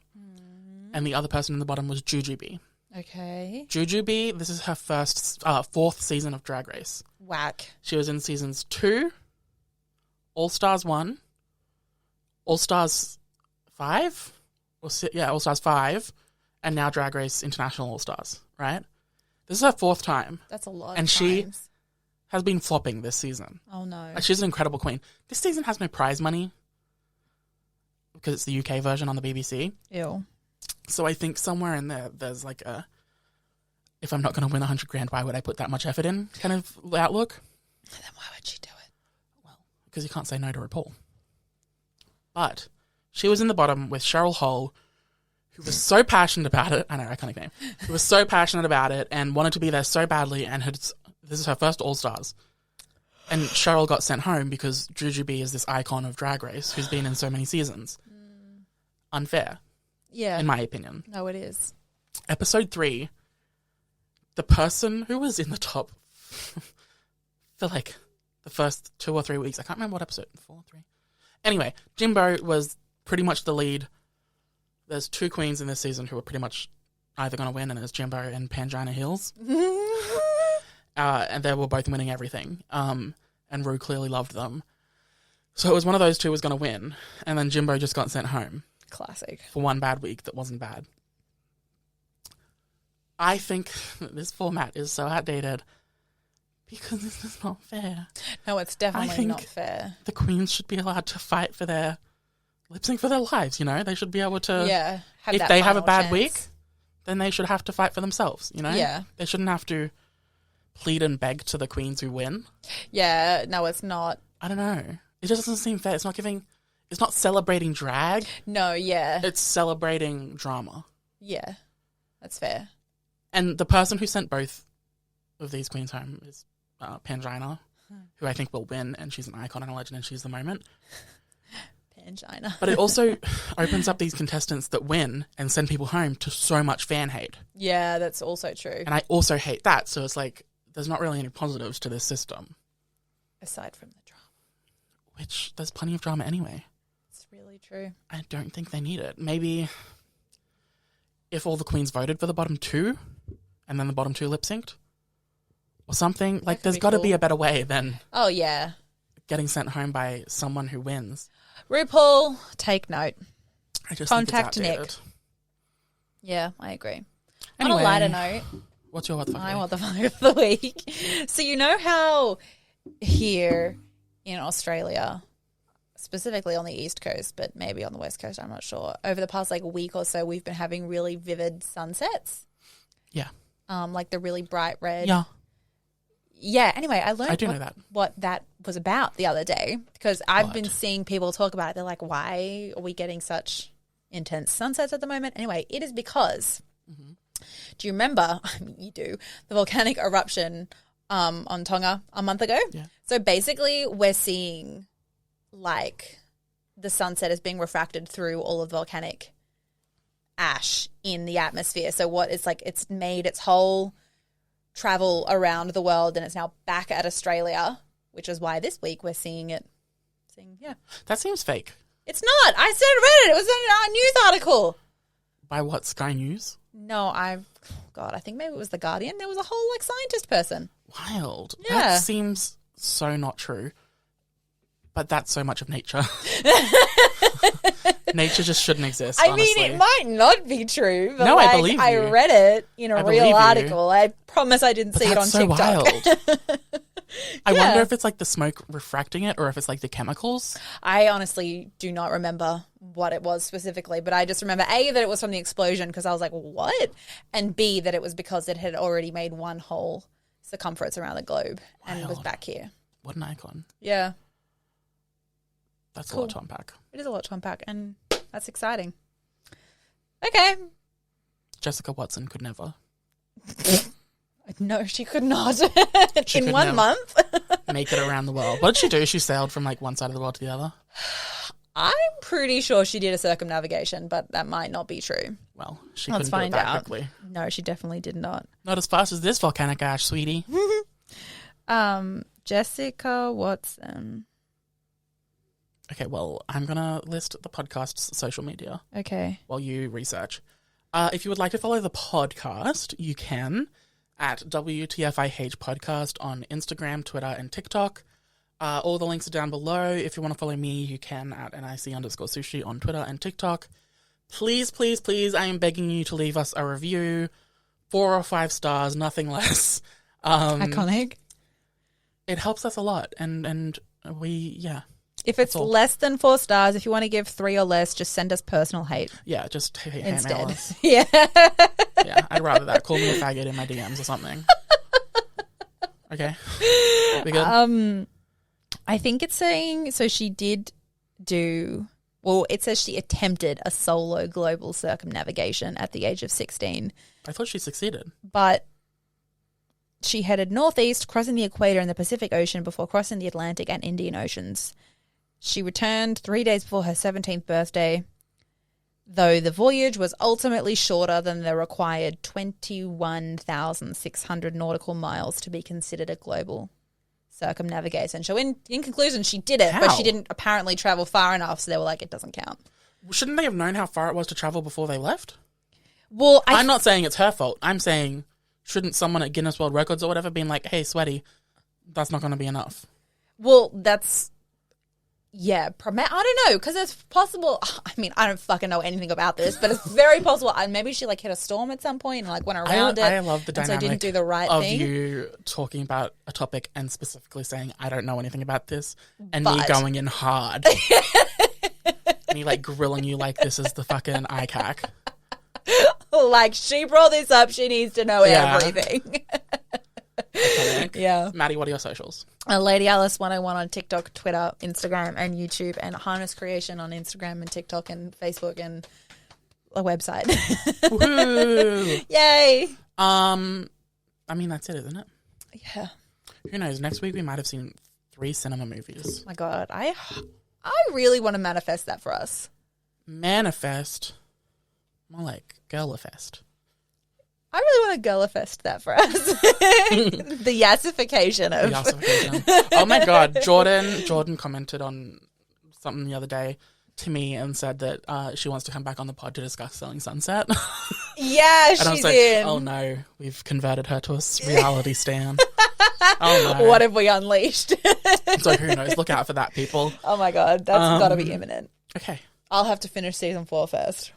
And the other person in the bottom was Jujubee. Okay. Jujubee, this is her fourth season of Drag Race. Whack. She was in seasons 2, All Stars 1, All Stars 5, All Stars 5, and now Drag Race International All Stars, right? This is her 4th time. That's a lot And of she times. has been flopping this season. Oh, no. She's an incredible queen. This season has no prize money because it's the UK version on the BBC. Ew. So I think somewhere in there's like a, if I'm not going to win 100 grand, why would I put that much effort in kind of outlook? Then why would she do it? Well, because you can't say no to RuPaul. But she was in the bottom with Cheryl Hole, who was so passionate about it. I know, iconic name. Who was so passionate about it and wanted to be there so badly, and this is her first All Stars. And Cheryl got sent home because Jujubee is this icon of Drag Race who's been in so many seasons. Unfair, Yeah. in my opinion. No, it is. Episode 3, the person who was in the top for like the first 2 or 3 weeks, I can't remember what episode, 4, 3. Anyway, Jimbo was pretty much the lead. There's 2 queens in this season who are pretty much either going to win, and it's Jimbo and Pangina Hills. And they were both winning everything. And Rue clearly loved them. So it was one of those two was going to win, and then Jimbo just got sent home. Classic. For one bad week that wasn't bad. I think this format is so outdated because this is not fair. No, it's definitely think- not fair. The queens should be allowed to fight for their lip sync for their lives, you know? They should be able to, Yeah. if that they have a final bad chance. week, then they should have to fight for themselves, you know? Yeah. They shouldn't have to plead and beg to the queens who win. Yeah. No, it's not. I don't know. It just doesn't seem fair. It's not celebrating drag. No, yeah. It's celebrating drama. Yeah. That's fair. And the person who sent both of these queens home is Pangina, who I think will win, and she's an icon and a legend, and she's the moment. angina. But it also opens up these contestants that win and send people home to so much fan hate. Yeah, that's also true. And I also hate that. So it's like, there's not really any positives to this system. Aside from the drama. Which, there's plenty of drama anyway. It's really true. I don't think they need it. Maybe if all the queens voted for the bottom 2 and then the bottom 2 lip synced or something. Like, there's got to be a better way than getting sent home by someone who wins. RuPaul, take note. I just Contact think it's Nick. Yeah, I agree. Anyway, on a lighter note, what's your what the fuck? My what the fuck of the week. So you know how here in Australia, specifically on the East Coast, but maybe on the West Coast, I'm not sure, over the past like week or so, we've been having really vivid sunsets. Yeah. Like the really bright red. Yeah. Yeah, anyway, I learned know that. What that was about the other day because I've been seeing people talk about it. They're like, why are we getting such intense sunsets at the moment? Anyway, it is because, do you remember, I mean, you do, the volcanic eruption on Tonga a month ago? Yeah. So basically we're seeing like the sunset is being refracted through all of the volcanic ash in the atmosphere. So what it's like, it's made its whole travel around the world and it's now back at Australia, which is why this week we're seeing it. That seems fake. It's not. I said read it. It was in a news article. By what, Sky News? No, I think maybe it was The Guardian. There was a whole like scientist person. Wild. Yeah. That seems so not true. But that's so much of nature. Nature just shouldn't exist, I honestly. mean, it might not be true, but no, like, I believe you. I read it in a real article. I promise I didn't but see it on that's so TikTok. wild. I wonder if it's like the smoke refracting it or if it's like the chemicals. I honestly do not remember what it was specifically, but I just remember A, that it was from the explosion because I was like, what? And B, that it was because it had already made one whole circumference around the globe and was back here. What an icon. Yeah. That's a lot to unpack. It is a lot to unpack, and that's exciting. Okay. Jessica Watson could never. No, she could not. She in could 1 never month. make it around the world. What did she do? She sailed from like one side of the world to the other? I'm pretty sure she did a circumnavigation, but that might not be true. Well, she Let's couldn't do find it that out. quickly. No, she definitely did not. Not as fast as this volcanic ash, sweetie. Jessica Watson. Okay, well, I'm going to list the podcast's social media. Okay. While you research. If you would like to follow the podcast, you can at WTFIH Podcast on Instagram, Twitter, and TikTok. All the links are down below. If you want to follow me, you can at NIC_sushi on Twitter and TikTok. Please, please, please, I am begging you to leave us a review. 4 or 5 stars, nothing less. Iconic. It helps us a lot, and we. If it's less than 4 stars, if you want to give 3 or less, just send us personal hate. Yeah, just hate instead. us. Yeah. Yeah, I'd rather that. Call me a faggot in my DMs or something. Okay. We good? I think it's saying, so she did do, well, it says she attempted a solo global circumnavigation at the age of 16. I thought she succeeded. But she headed northeast, crossing the equator and the Pacific Ocean before crossing the Atlantic and Indian Oceans. She returned 3 days before her 17th birthday, though the voyage was ultimately shorter than the required 21,600 nautical miles to be considered a global circumnavigation. So in conclusion, she did it, but she didn't apparently travel far enough, so they were like, it doesn't count. Shouldn't they have known how far it was to travel before they left? Well, I'm not saying it's her fault. I'm saying, shouldn't someone at Guinness World Records or whatever been like, hey, Sweaty, that's not going to be enough? Well, that's... Yeah, I don't know, because it's possible. I mean, I don't fucking know anything about this, but it's very possible. And maybe she like hit a storm at some point and like went around it. I love the dynamic so didn't do the right of thing. you talking about a topic and specifically saying, I don't know anything about this, and me going in hard. Me like grilling you like this is the fucking ICAC. Like, she brought this up, she needs to know everything. Yeah. Maddie, what are your socials? Lady Alice 101 on TikTok, Twitter, Instagram, and YouTube, and Harness Creation on Instagram and TikTok and Facebook and a website. Woohoo! Yay! I mean, that's it, isn't it? Yeah. Who knows? Next week we might have seen 3 cinema movies. Oh my God, I I really want to manifest that for us. Manifest? More like girlifest. I really want to girlifest that for us. The yassification of... The yassification. Oh my God. Jordan commented on something the other day to me and said that she wants to come back on the pod to discuss Selling Sunset. Yeah, and I was she's like, in. oh no, we've converted her to a reality stan. Oh no. What have we unleashed? So who knows? Look out for that, people. Oh my God, that's got to be imminent. Okay. I'll have to finish season 4 first.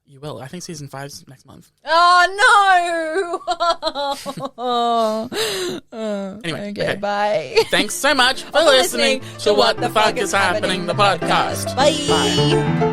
You will. I think season 5's next month. Oh no! Anyway, okay, okay. bye. Thanks so much for listening to What the Fuck is Happening, the podcast. Bye.